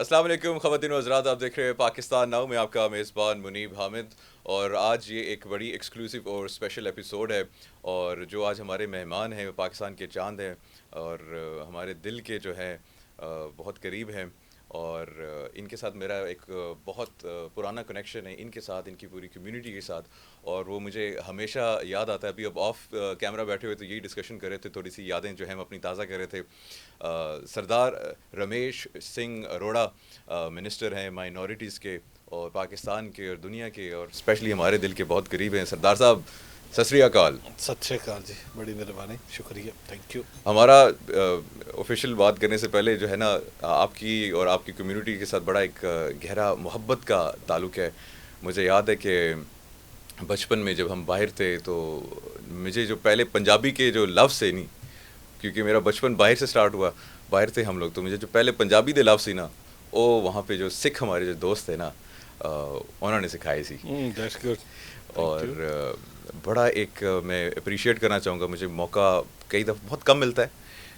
السلام علیکم خواتین و حضرات، آپ دیکھ رہے ہیں پاکستان ناؤ میں آپ کا میزبان منیب حامد، اور آج یہ ایک بڑی ایکسکلوسیو اور اسپیشل ایپیسوڈ ہے، اور جو آج ہمارے مہمان ہیں وہ پاکستان کے چاند ہیں، اور ہمارے دل کے جو ہیں بہت قریب ہیں، اور ان کے ساتھ میرا ایک بہت پرانا کنیکشن ہے، ان کے ساتھ، ان کی پوری کمیونٹی کے ساتھ، اور وہ مجھے ہمیشہ یاد آتا ہے۔ ابھی اب آف کیمرہ بیٹھے ہوئے تو یہی ڈسکشن کر رہے تھے، تھوڑی سی یادیں جو ہیں ہم اپنی تازہ کر رہے تھے۔ سردار رمیش سنگھ اروڑا منسٹر ہیں مائنورٹیز کے، اور پاکستان کے اور دنیا کے، اور اسپیشلی ہمارے دل کے بہت قریب ہیں۔ سردار صاحب، ست سری اکال۔ ست شری اکال جی، بڑی مہربانی، شکریہ، تھینک یو۔ ہمارا آفیشیل بات کرنے سے پہلے جو ہے نا، آپ کی اور آپ کی کمیونٹی کے ساتھ بڑا ایک گہرا محبت کا تعلق ہے۔ مجھے یاد ہے کہ بچپن میں جب ہم باہر تھے تو مجھے جو پہلے پنجابی کے جو لفظ سے نہیں، کیونکہ میرا بچپن باہر سے سٹارٹ ہوا، باہر تھے ہم لوگ، تو مجھے جو پہلے پنجابی دے لفظ سی نا، وہ وہاں پہ جو سکھ ہمارے جو دوست تھے نا، انہوں نے سکھائی سی۔ دیٹس گڈ، تھینک اور یو۔ بڑا ایک میں اپریشیٹ کرنا چاہوں گا، مجھے موقع کئی دفعہ بہت کم ملتا ہے،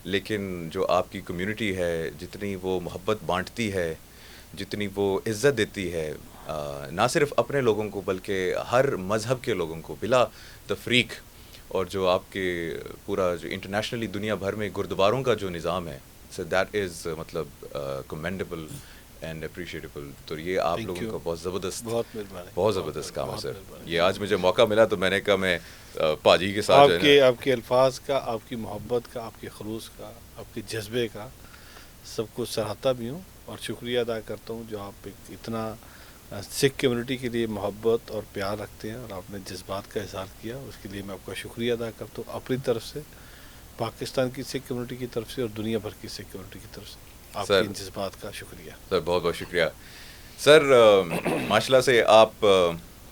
لیکن جو آپ کی کمیونٹی ہے، جتنی وہ محبت بانٹتی ہے، جتنی وہ عزت دیتی ہے، نہ صرف اپنے لوگوں کو بلکہ ہر مذہب کے لوگوں کو بلا تفریق، اور جو آپ کے پورا جو انٹرنیشنلی دنیا بھر میں گردواروں کا جو نظام ہے، سو دیٹ از مطلب کمینڈیبل اینڈ اپریشیٹیبل۔ تو یہ آپ تھینک لوگوں یو، کا بہت زبردست، بہت مہربانی، بہت بہت زبردست کام ہے بہت سر۔ مہربانی، یہ آج بہت مجھے موقع ملا تو میں نے کہا میں پاجی کے ساتھ جو ہے نا، آپ کے الفاظ کا، آپ کی محبت کا، آپ کے خلوص کا، آپ کے جذبے کا سب کچھ سراہتا بھی ہوں، اور شکریہ ادا کرتا ہوں جو آپ ایک اتنا سکھ کمیونٹی کے لیے محبت اور پیار رکھتے ہیں، اور آپ نے جذبات کا اظہار کیا، اس کے لیے میں آپ کا شکریہ ادا کرتا ہوں اپنی طرف سے، پاکستان کی سکھ کمیونٹی کی طرف سے، اور دنیا بھر کی سکھ کمیونٹی کی طرف سے آپ کے سر ان جذبات کا شکریہ۔ سر بہت بہت شکریہ سر۔ ماشاء اللہ سے آپ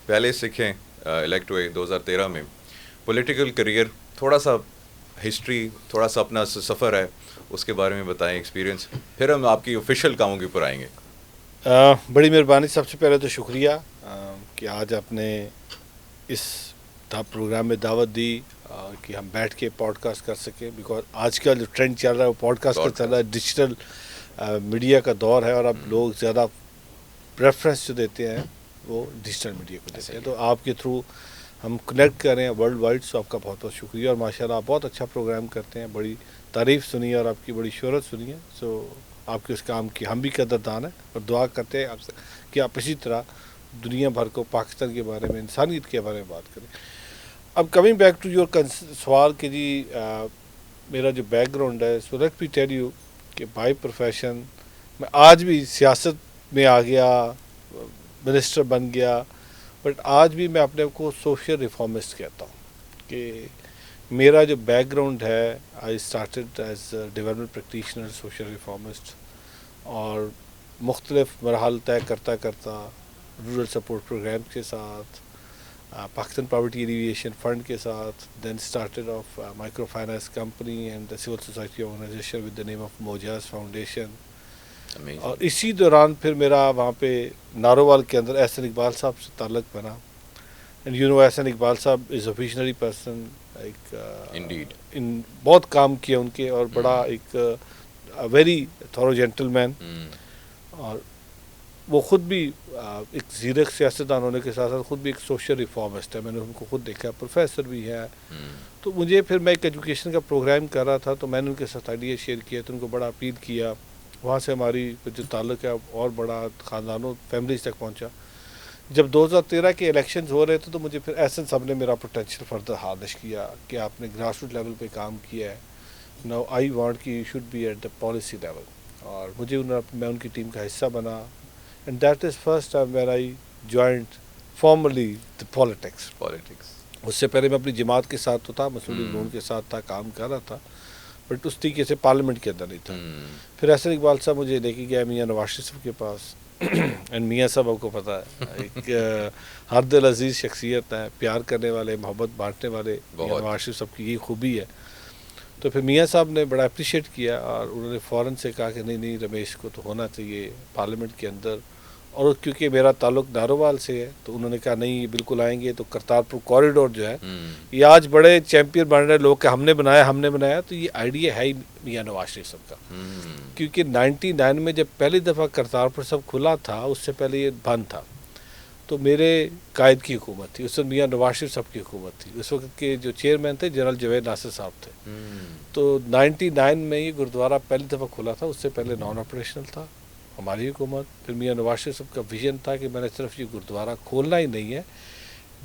پہلے سکھیں الیکٹ ہوئے 2013 میں، پولیٹیکل کریئر، تھوڑا سا ہسٹری، تھوڑا سا اپنا سفر ہے، اس کے بارے میں بتائیں، ایکسپیرینس، پھر ہم آپ کی آفیشیل کاموں کے اوپر آئیں گے۔ بڑی مہربانی، سب سے پہلے تو شکریہ کہ آج آپ نے اس پروگرام میں دعوت دی کہ ہم بیٹھ کے پوڈ کاسٹ کر سکیں، بیکاز آج کا جو ٹرینڈ چل رہا ہے وہ پوڈ کاسٹ کا چل رہا ہے، ڈیجیٹل میڈیا کا دور ہے، اور اب لوگ زیادہ پریفرنس جو دیتے ہیں وہ ڈیجیٹل میڈیا کو دیتے ہیں، تو آپ کے تھرو ہم کنیکٹ کر رہے ہیں ورلڈ وائڈ، سو آپ کا بہت بہت شکریہ، اور ماشاء اللہ آپ بہت اچھا پروگرام کرتے ہیں، بڑی تعریف سنی ہے اور آپ کی بڑی شہرت سنی ہے، سو آپ کے اس کام کی ہم بھی قدردان ہیں، اور دعا کرتے ہیں آپ سے کہ آپ اسی طرح دنیا بھر کو پاکستان کے بارے میں، انسانیت کے بارے میں بات کریں۔ اب کمنگ بیک ٹو یور سوال کہ جی میرا جو بیک گراؤنڈ ہے، so let me tell you کہ بائی پروفیشن میں آج بھی سیاست میں آ گیا، منسٹر بن گیا، بٹ آج بھی میں اپنے کو سوشل ریفارمسٹ کہتا ہوں کہ میرا جو بیک گراؤنڈ ہے، I started as a development practitioner, social reformist, اور مختلف مراحل طے کرتا کرتا رورل سپورٹ پروگرام کے ساتھ، پاکستان پاورٹی ایلیویشن فنڈ کے ساتھ، then started off micro finance company and civil society organisation with the name of موجاز فاؤنڈیشن، اور اسی دوران پھر میرا وہاں پہ نارووال کے اندر احسن اقبال صاحب سے تعلق بنا، and you know Ahsan Iqbal صاحب از اے ویژنری پرسن، ایک انڈیڈ ان بہت کام کیا ان کے، اور بڑا ایک ویری تھورو جینٹل مین، اور وہ خود بھی ایک زیرک سیاستدان ہونے کے ساتھ ساتھ خود بھی ایک سوشل ریفارمسٹ ہے، میں نے ان کو خود دیکھا، پروفیسر بھی ہے، تو مجھے پھر میں ایک ایجوکیشن کا پروگرام کر رہا تھا، تو میں نے ان کے ساتھ آئیڈیا شیئر کیا، تو ان کو بڑا اپیل کیا، وہاں سے ہماری جو تعلق ہے اور بڑا خاندانوں فیملیز تک پہنچا۔ جب 2013 کے الیکشنز ہو رہے تھے تو مجھے پھر احسن صاحب نے میرا پوٹینشیل فردر ہارنش کیا کہ آپ نے گراس روٹ لیول پہ کام کیا ہے، نو آئی وانٹ کہ you should be at the policy level, اور مجھے میں ان کی ٹیم کا حصہ بنا، and that is first time when I joined formally the politics. اس سے پہلے میں اپنی جماعت کے ساتھ تو تھا، مسلم لیگ نون کے ساتھ تھا، کام کر رہا تھا، بٹ اس طریقے سے پارلیمنٹ کے اندر نہیں تھا۔ پھر احسن اقبال صاحب مجھے لے کے گیا میاں نواز شریف صاحب کے پاس، اینڈ میاں صاحب آپ کو پتہ ہے ایک ہر دل عزیز شخصیت ہے، پیار کرنے والے، محبت بانٹنے والے، میاں نواز شریف صاحب کی یہی خوبی ہے۔ تو پھر میاں صاحب نے بڑا اپریشیٹ کیا، اور انہوں نے فوراً سے کہا کہ نہیں رمیش کو تو ہونا چاہیے پارلیمنٹ کے اندر، اور کیونکہ میرا تعلق نارووال سے ہے تو انہوں نے کہا نہیں یہ بالکل آئیں گے. تو کرتارپور کوریڈور جو ہے یہ آج بڑے چیمپئن بن رہے لوگ کہ ہم نے بنایا. تو یہ آئیڈیا ہے ہی میاں نواز شریف صاحب کا, کیونکہ 99 میں جب پہلی دفعہ کرتارپور صاحب کھلا تھا اس سے پہلے یہ بند تھا. تو میرے قائد کی حکومت تھی, اس وقت میاں نواز شریف صاحب کی حکومت تھی. اس وقت کے جو چیئرمین تھے جنرل جوید ناصر صاحب تھے. تو 99 میں یہ گرودوارہ پہلی دفعہ کھلا تھا, اس سے پہلے نان آپریشنل تھا ہماری حکومت. پھر میاں نواز شریف صاحب کا ویژن تھا کہ میں نے صرف یہ گرودوارہ کھولنا ہی نہیں ہے,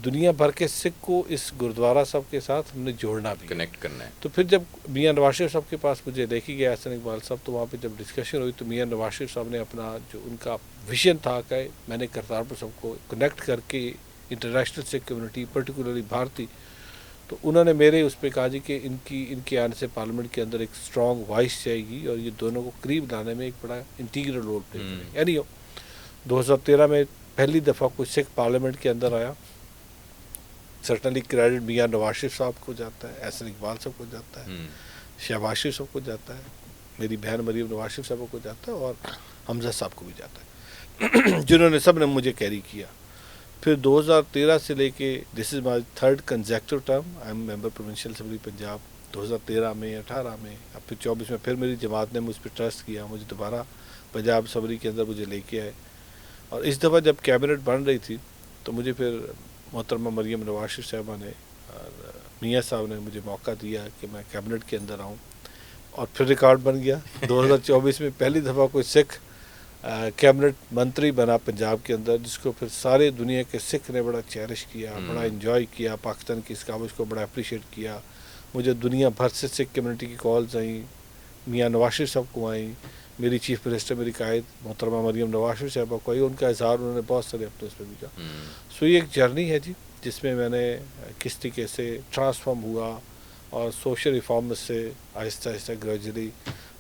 دنیا بھر کے سکھ کو اس گرودوارہ صاحب کے ساتھ ہم نے جوڑنا بھی, کنیکٹ کرنا ہے. تو پھر جب میاں نواز شریف صاحب کے پاس مجھے لے کے گیا احسن اقبال صاحب, تو وہاں پہ جب ڈسکشن ہوئی تو میاں نواز شریف صاحب نے اپنا جو ان کا ویژن تھا کہ میں نے کرتارپور صاحب کو کنیکٹ کر کے انٹرنیشنل سکھ کمیونٹی پرٹیکولرلی بھارتی, تو انہوں نے میرے اس پہ کہا جی کہ ان کے آنے سے پارلیمنٹ کے اندر ایک اسٹرانگ وائس چاہیے گی اور یہ دونوں کو قریب لانے میں ایک بڑا انٹیگرل رول پلے کریں گے. یعنی 2013 میں پہلی دفعہ کوئی سکھ پارلیمنٹ کے اندر آیا. سرٹنلی کریڈٹ میاں نواز شریف صاحب کو جاتا ہے, احسن اقبال صاحب کو جاتا ہے, شہباز شریف صاحب کو جاتا ہے, میری بہن مریم نواز شریف صاحب کو جاتا ہے, اور حمزہ صاحب کو بھی جاتا ہے جنہوں نے سب نے مجھے کیری کیا. پھر 2013 سے لے کے this is my third consecutive term, I am member provincial assembly Punjab. 2013 میں 18 میں اب پھر 24 میں پھر میری جماعت نے مجھ پہ ٹرسٹ کیا, مجھے دوبارہ پنجاب اسمبلی کے اندر مجھے لے کے آئے. اور اس دفعہ جب کیبنٹ بن رہی تھی تو مجھے پھر محترمہ مریم نواز شریف صاحبہ نے اور میاں صاحب نے مجھے موقع دیا کہ میں کیبنٹ کے اندر آؤں, اور پھر ریکارڈ بن گیا. 2024 میں پہلی دفعہ کوئی سکھ کیبنٹ منتری بنا پنجاب کے اندر, جس کو پھر سارے دنیا کے سکھ نے بڑا چیرش کیا, بڑا انجوائے کیا, پاکستان کی اس کاوش کو بڑا اپریشیٹ کیا. مجھے دنیا بھر سے سکھ کمیونٹی کی کالز آئیں, میاں نواز شریف صاحب کو آئیں, میری چیف منسٹر میری قائد محترمہ مریم نواز شریف صاحبہ کو آئی, ان کا اظہار انہوں نے بہت سارے اپنے اس پہ بھی کیا. سو یہ ایک جرنی ہے جی, جس میں میں نے کس طریقے سے ٹرانسفارم ہوا اور سوشل ریفارمز سے آہستہ آہستہ gradually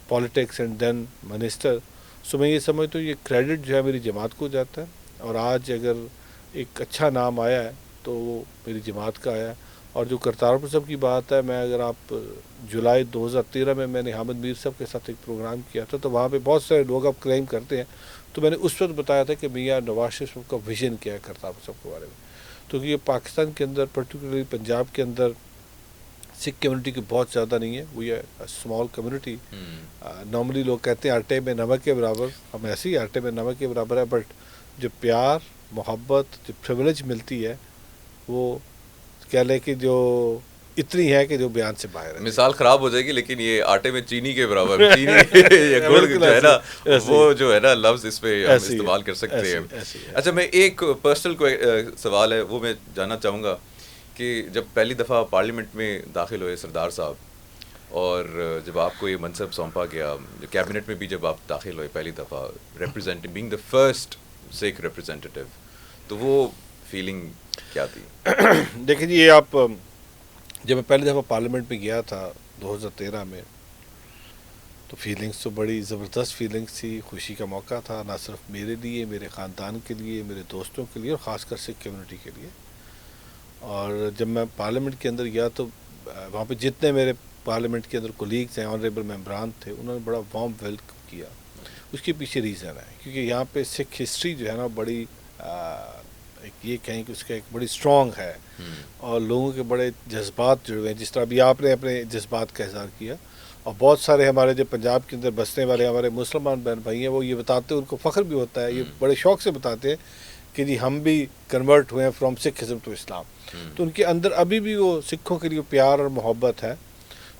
politics and then minister. So میں یہ سمجھتا ہوں یہ کریڈٹ جو ہے میری جماعت کو جاتا ہے, اور آج اگر ایک اچھا نام آیا ہے تو وہ میری جماعت کا آیا ہے. اور جو کرتارپور صاحب کی بات ہے, میں اگر آپ جولائی 2013 میں نے حامد میر صاحب کے ساتھ ایک پروگرام کیا تھا, تو وہاں پہ بہت سارے لوگ اب کلیم کرتے ہیں, تو میں نے اس وقت بتایا تھا کہ میاں نواز شریف صاحب کا ویژن کیا ہے کرتارپور صاحب کے بارے میں. تو یہ پاکستان کے اندر پرٹیکولرلی پنجاب کے اندر سکھ کمیونٹی کی بہت زیادہ نہیں ہے, وہ یہ اسمال کمیونٹی. نارملی لوگ کہتے ہیں آٹے میں نمک کے برابر, ہم ایسے ہی آٹے میں نمک کے برابر ہے, بٹ جو پیار محبت جو پریولیج ملتی ہے وہ کہہ لیں کہ جو اتنی ہے کہ جو بیان سے باہر ہے. مثال خراب ہو جائے گی لیکن یہ آٹے میں چینی کے برابر, چینی یا گڑ جو ہے نا وہ جو ہے نا لفظ اس پہ ہم استعمال کر سکتے ہیں. اچھا, میں ایک پرسنل سوال ہے وہ میں جاننا چاہوں گا کہ جب پہلی دفعہ پارلیمنٹ میں داخل ہوئے سردار صاحب, اور جب آپ کو یہ منصب سونپا گیا, کیبنٹ میں بھی جب آپ داخل ہوئے پہلی دفعہ representing being the first Sikh representative, تو وہ فیلنگ کیا تھی؟ دیکھیں جی, یہ آپ جب میں پہلی دفعہ پارلیمنٹ میں گیا تھا 2013 میں, تو فیلنگس تو بڑی زبردست فیلنگس تھی, خوشی کا موقع تھا, نہ صرف میرے لیے, میرے خاندان کے لیے, میرے دوستوں کے لیے, اور خاص کر سکھ کمیونٹی کے لیے. اور جب میں پارلیمنٹ کے اندر گیا تو وہاں پہ جتنے میرے پارلیمنٹ کے اندر کولیگز ہیں, آنریبل ممبران تھے, انہوں نے بڑا وارم ویلکم کیا. اس کے پیچھے ریزن ہے کیونکہ یہاں پہ سکھ ہسٹری جو ہے نا بڑی یہ کہیں کہ اس کا ایک بڑی اسٹرانگ ہے, اور لوگوں کے بڑے جذبات جڑے ہوئے ہیں, جس طرح ابھی آپ نے اپنے جذبات کا اظہار کیا. اور بہت سارے ہمارے جو پنجاب کے اندر بسنے والے ہمارے مسلمان بہن بھائی ہیں, وہ یہ بتاتے ہیں, ان کو فخر بھی ہوتا ہے, یہ بڑے شوق سے بتاتے ہیں کہ جی ہم بھی کنورٹ ہوئے ہیں فرام سکھزم ٹو اسلام. تو ان کے اندر ابھی بھی وہ سکھوں کے لیے پیار اور محبت ہے.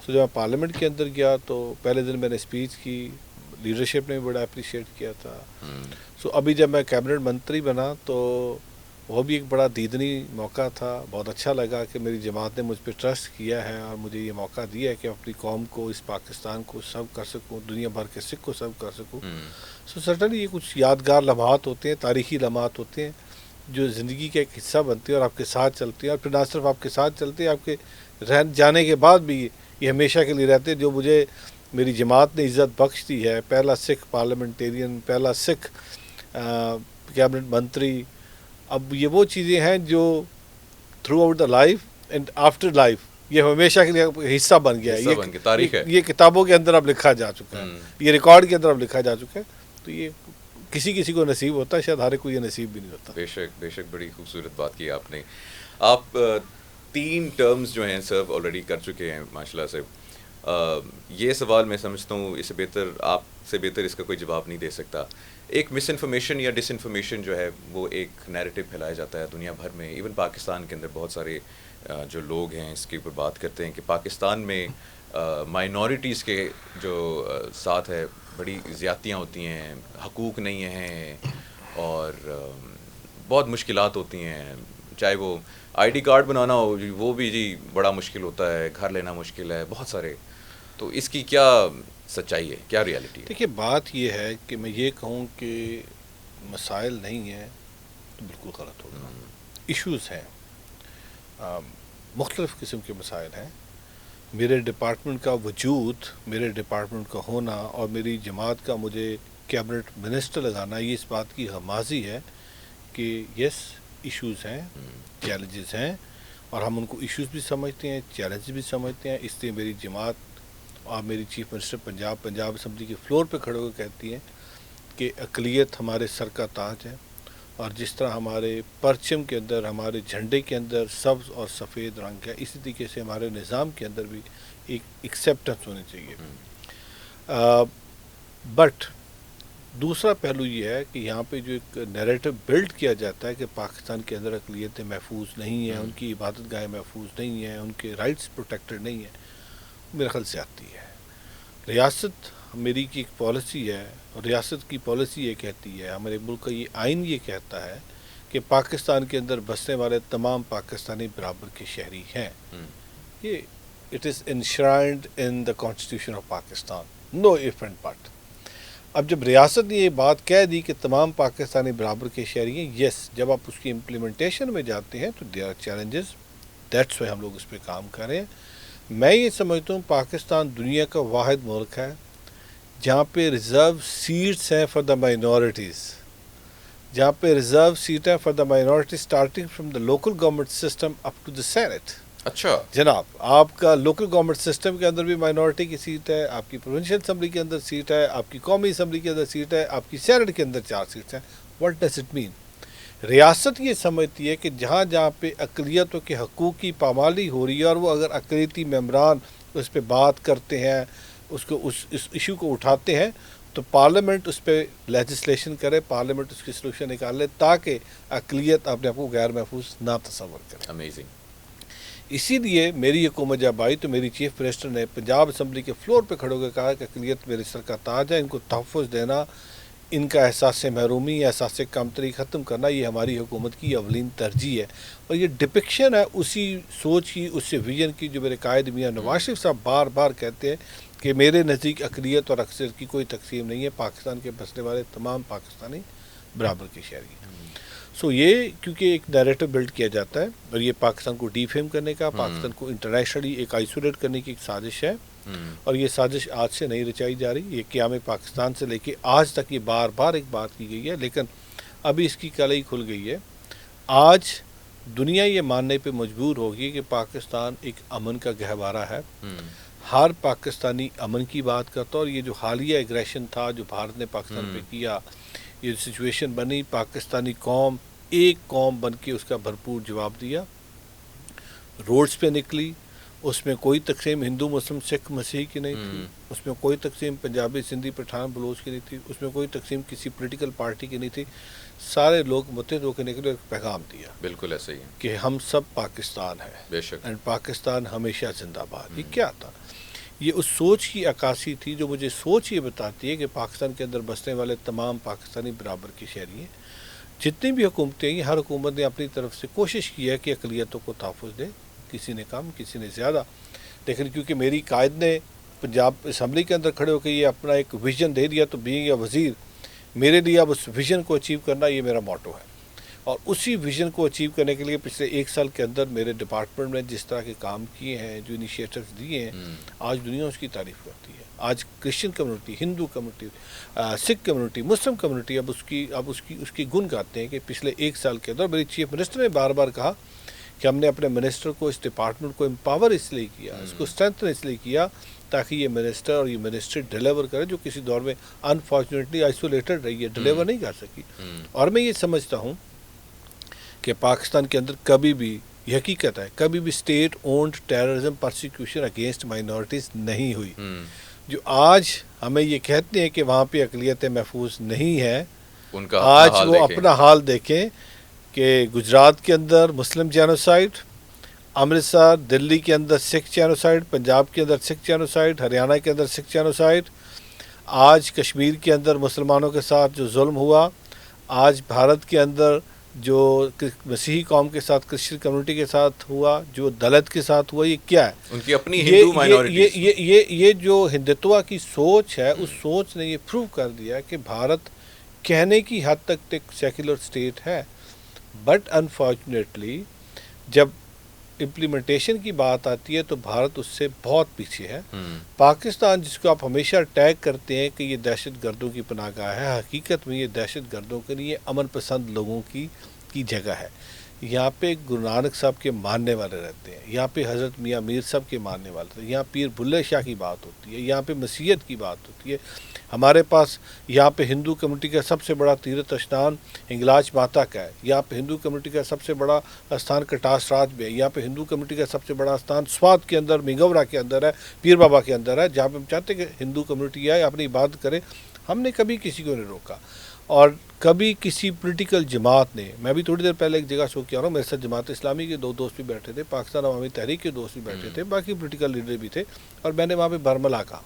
تو جب میں پارلیمنٹ کے اندر گیا تو پہلے دن میں نے اسپیچ کی, لیڈرشپ نے بھی بڑا اپریشیٹ کیا تھا. سو ابھی جب میں کیبنٹ منتری بنا تو وہ بھی ایک بڑا دیدنی موقع تھا. بہت اچھا لگا کہ میری جماعت نے مجھ پہ ٹرسٹ کیا ہے اور مجھے یہ موقع دیا ہے کہ اپنی قوم کو, اس پاکستان کو سرو کر سکوں, دنیا بھر کے سکھ کو سرو کر سکوں. سو سرٹنلی یہ کچھ یادگار لمحات ہوتے ہیں, تاریخی لمحات ہوتے ہیں جو زندگی کا ایک حصہ بنتے ہیں اور آپ کے ساتھ چلتے ہیں. اور پھر نہ صرف آپ کے ساتھ چلتے ہیں, آپ کے رہ جانے کے بعد بھی یہ ہمیشہ کے لیے رہتے ہیں. جو مجھے میری جماعت نے عزت بخش دی ہے, پہلا سکھ پارلیمنٹیرین, پہلا سکھ کیبنٹ منتری, اب یہ وہ چیزیں ہیں جو through out the life and after life یہ ہمیشہ کے لیے حصہ بن گیا ہے. تاریخ ہے, یہ کتابوں کے اندر اب لکھا جا چکا ہے, یہ ریکارڈ کے اندر اب لکھا جا چکا ہے. تو یہ کسی کسی کو نصیب ہوتا ہے، شاید ہر ایک کو یہ نصیب بھی نہیں ہوتا. بے شک بڑی خوبصورت بات کی آپ نے. آپ 3 ٹرمز جو ہیں سرو آلریڈی کر چکے ہیں ماشاء اللہ سے. یہ سوال میں سمجھتا ہوں اس سے بہتر آپ سے بہتر اس کا کوئی جواب نہیں دے سکتا. ایک مس انفارمیشن یا ڈس انفارمیشن جو ہے وہ ایک نیریٹو پھیلایا جاتا ہے دنیا بھر میں، ایون پاکستان کے اندر بہت سارے جو لوگ ہیں اس کے اوپر بات کرتے ہیں کہ پاکستان میں مائنورٹیز کے جو ساتھ ہے بڑی زیادتیاں ہوتی ہیں، حقوق نہیں ہیں اور بہت مشکلات ہوتی ہیں. چاہے وہ آئی ڈی کارڈ بنانا ہو وہ بھی جی بڑا مشکل ہوتا ہے، گھر لینا مشکل ہے، بہت سارے. تو اس کی کیا سچائی ہے، کیا ریالٹی ہے؟ دیکھیے بات یہ ہے کہ میں یہ کہوں کہ مسائل نہیں ہیں تو بالکل غلط ہوگا. ایشوز ہیں، مختلف قسم کے مسائل ہیں. میرے ڈپارٹمنٹ کا وجود، میرے ڈپارٹمنٹ کا ہونا اور میری جماعت کا مجھے کیبنٹ منسٹر لگانا یہ اس بات کی غمازی ہے کہ یس ایشوز ہیں، چیلنجز ہیں، اور ہم ان کو ایشوز بھی سمجھتے ہیں، چیلنجز بھی سمجھتے ہیں. اس لیے میری جماعت اور میری چیف منسٹر پنجاب اسمبلی کے فلور پہ کھڑے ہو کے کہتی ہیں کہ اقلیت ہمارے سر کا تاج ہے، اور جس طرح ہمارے پرچم کے اندر، ہمارے جھنڈے کے اندر سبز اور سفید رنگ ہے، اسی طریقے سے ہمارے نظام کے اندر بھی ایک ایکسیپٹنس ہونی چاہیے. بٹ دوسرا پہلو یہ ہے کہ یہاں پہ جو ایک نیریٹو بلڈ کیا جاتا ہے کہ پاکستان کے اندر اقلیتیں محفوظ نہیں ہیں، ان کی عبادت گاہیں محفوظ نہیں ہیں، ان کے رائٹس پروٹیکٹڈ نہیں ہیں، میرا خیال زیادتی ہے. ریاست میری کی ایک پالیسی ہے، اور ریاست کی پالیسی یہ کہتی ہے، ہمارے ملک کا یہ آئین یہ کہتا ہے کہ پاکستان کے اندر بسنے والے تمام پاکستانی برابر کے شہری ہیں. یہ it is enshrined in the constitution of Pakistan, no if and but. اب جب ریاست نے یہ بات کہہ دی کہ تمام پاکستانی برابر کے شہری ہیں، یس جب آپ اس کی امپلیمنٹیشن میں جاتے ہیں تو there are challenges, that's why ہم لوگ اس پہ کام کریں. میں یہ سمجھتا ہوں پاکستان دنیا کا واحد ملک ہے جہاں پہ ریزرو سیٹس ہیں فار دا مائنورٹیز، جہاں پہ ریزرو سیٹ ہیں for the minorities starting from the local government system up to the senate. اچھا جناب آپ کا لوکل گورنمنٹ سسٹم کے اندر بھی مائنورٹی کی سیٹ ہے، آپ کی پروونشل اسمبلی کے اندر سیٹ ہے، آپ کی قومی اسمبلی کے اندر سیٹ ہے، آپ کی سینٹ کے اندر 4 سیٹس ہیں. What does it mean? ریاست یہ سمجھتی ہے کہ جہاں جہاں پہ اقلیتوں کے حقوق کی پامالی ہو رہی ہے، اور وہ اگر اقلیتی ممبران اس پہ بات کرتے ہیں، اس ایشو کو اٹھاتے ہیں، تو پارلیمنٹ اس پہ لیجسلیشن کرے، پارلیمنٹ اس کی سلوشن نکال لے تاکہ اقلیت اپنے آپ کو غیر محفوظ نہ تصور کرے. امیزنگ. اسی لیے میری حکومت جب آئی تو میری چیف منسٹر نے پنجاب اسمبلی کے فلور پہ کھڑے ہو کے کہا کہ اقلیت میرے سر کا تاج ہے، ان کو تحفظ دینا، ان کا احساس محرومی، احساس کمتری ختم کرنا یہ ہماری حکومت کی اولین ترجیح ہے. اور یہ ڈپکشن ہے اسی سوچ کی، اسی ویژن کی جو میرے قائد میاں نواز شریف صاحب بار بار کہتے ہیں کہ میرے نزدیک اقلیت اور اکثریت کی کوئی تقسیم نہیں ہے، پاکستان کے بسنے والے تمام پاکستانی برابر کے شہری ہیں. سو یہ کیونکہ ایک نیریٹو بلڈ کیا جاتا ہے، اور یہ پاکستان کو ڈیفیم کرنے کا، پاکستان کو انٹرنیشنلی ایک آئسولیٹ کرنے کی ایک سازش ہے. اور یہ سازش آج سے نہیں رچائی جا رہی، یہ قیام پاکستان سے لے کے آج تک یہ بار بار ایک بات کی گئی ہے، لیکن ابھی اس کی کلئی کھل گئی ہے. آج دنیا یہ ماننے پہ مجبور ہوگی کہ پاکستان ایک امن کا گہوارہ ہے. ہر پاکستانی امن کی بات کرتا، اور یہ جو حالیہ ایگریشن تھا جو بھارت نے پاکستان پہ کیا، یہ سچویشن بنی، پاکستانی قوم ایک قوم بن کے اس کا بھرپور جواب دیا، روڈز پہ نکلی. اس میں کوئی تقسیم ہندو مسلم سکھ مسیح کی نہیں تھی، اس میں کوئی تقسیم پنجابی سندھی پٹھان بلوچ کی نہیں تھی، اس میں کوئی تقسیم کسی پولیٹیکل پارٹی کی نہیں تھی. سارے لوگ متحد ہو کے نکلے، ایک پیغام دیا بالکل ایسا ہی ہے کہ ہم سب پاکستان ہیں، بے شک. اینڈ پاکستان ہمیشہ زندہ باد. یہ کیا تھا؟ یہ اس سوچ کی عکاسی تھی جو مجھے سوچ یہ بتاتی ہے کہ پاکستان کے اندر بسنے والے تمام پاکستانی برابر کے شہری ہیں. جتنی بھی حکومتیں ہیں، ہر حکومت نے اپنی طرف سے کوشش کی ہے کہ اقلیتوں کو تحفظ دے، کسی نے کم کسی نے زیادہ. لیکن کیونکہ میری قائد نے پنجاب اسمبلی کے اندر کھڑے ہو کے یہ اپنا ایک ویژن دے دیا، تو بینگ یا وزیر میرے لیے اب اس ویژن کو اچیو کرنا یہ میرا موٹو ہے. اور اسی ویژن کو اچیو کرنے کے لیے پچھلے 1 سال کے اندر میرے ڈپارٹمنٹ نے جس طرح کے کام کیے ہیں، جو انیشیٹوز دیے ہیں، آج دنیا اس کی تعریف کرتی ہے. آج کرسچن کمیونٹی، ہندو کمیونٹی، سکھ کمیونٹی، مسلم کمیونٹی اب اس کی گن گاتے ہیں کہ پچھلے 1 سال کے اندر. میری چیف منسٹر نے بار بار کہا کہ ہم نے اپنے منسٹر کو اس ڈپارٹمنٹ کو امپاور اس لیے کیا, اس کو اسٹرینتھن اس لیے کیا تاکہ یہ منسٹر اور یہ منسٹری ڈیلیور کرے, جو کسی دور میں انفارچونیٹلی آئسولیٹڈ رہی ہے, ڈیلیور نہیں کر سکی. اور میں یہ سمجھتا ہوں کہ پاکستان کے اندر کبھی بھی, یہ حقیقت ہے, کبھی بھی state owned terrorism persecution against minorities نہیں ہوئی. جو آج ہمیں یہ کہتے ہیں کہ وہاں پہ اقلیتیں محفوظ نہیں ہیں, ان کا آج وہ اپنا حال دیکھیں کہ گجرات کے اندر مسلم جینوسائڈ, امرتسر دلی کے اندر سکھ جینوسائڈ, پنجاب کے اندر سکھ جینوسائڈ, ہریانہ کے اندر سکھ جینوسائڈ, آج کشمیر کے اندر مسلمانوں کے ساتھ جو ظلم ہوا, آج بھارت کے اندر جو مسیحی قوم کے ساتھ, کرسچن کمیونٹی کے ساتھ ہوا, جو دلت کے ساتھ ہوا, یہ کیا ہے؟ ان کی اپنی ہندو مائنورٹیز. یہ جو ہندتوا کی سوچ ہے, اس سوچ نے یہ پروو کر دیا کہ بھارت کہنے کی حد تک ایک سیکولر اسٹیٹ ہے, بٹ انفارچونیٹلی جب امپلیمنٹیشن کی بات آتی ہے تو بھارت اس سے بہت پیچھے ہے. پاکستان جس کو آپ ہمیشہ ٹیگ کرتے ہیں کہ یہ دہشت گردوں کی پناہ گاہ ہے, حقیقت میں یہ دہشت گردوں کے لیے امن پسند لوگوں کی جگہ ہے. یہاں پہ گرو نانک صاحب کے ماننے والے رہتے ہیں, یہاں پہ حضرت میاں میر صاحب کے ماننے والے رہتے ہیں, یہاں پیر بلے شاہ کی بات ہوتی ہے, یہاں پہ مسیحیت کی بات ہوتی ہے. ہمارے پاس یہاں پہ ہندو کمیونٹی کا سب سے بڑا تیرتھ استھان ہنگلاج ماتا کا ہے, یہاں پہ ہندو کمیونٹی کا سب سے بڑا استھان کٹاس راج میں ہے, یہاں پہ ہندو کمیونٹی کا سب سے بڑا استھان سوات کے اندر, منگورا کے اندر ہے, پیر بابا کے اندر ہے, جہاں پہ ہم چاہتے ہیں کہ ہندو کمیونٹی آئے اپنی عبادت کرے. ہم نے کبھی کسی کو نہیں روکا, اور کبھی کسی پولیٹیکل جماعت نے, میں بھی تھوڑی دیر پہلے ایک جگہ سو کے آ رہا ہوں, میرے ساتھ جماعت اسلامی کے 2 دوست بھی بیٹھے تھے, پاکستان عوامی تحریک کے دوست بھی بیٹھے تھے, باقی پولیٹیکل لیڈر بھی تھے, اور میں نے وہاں پہ برملا کہا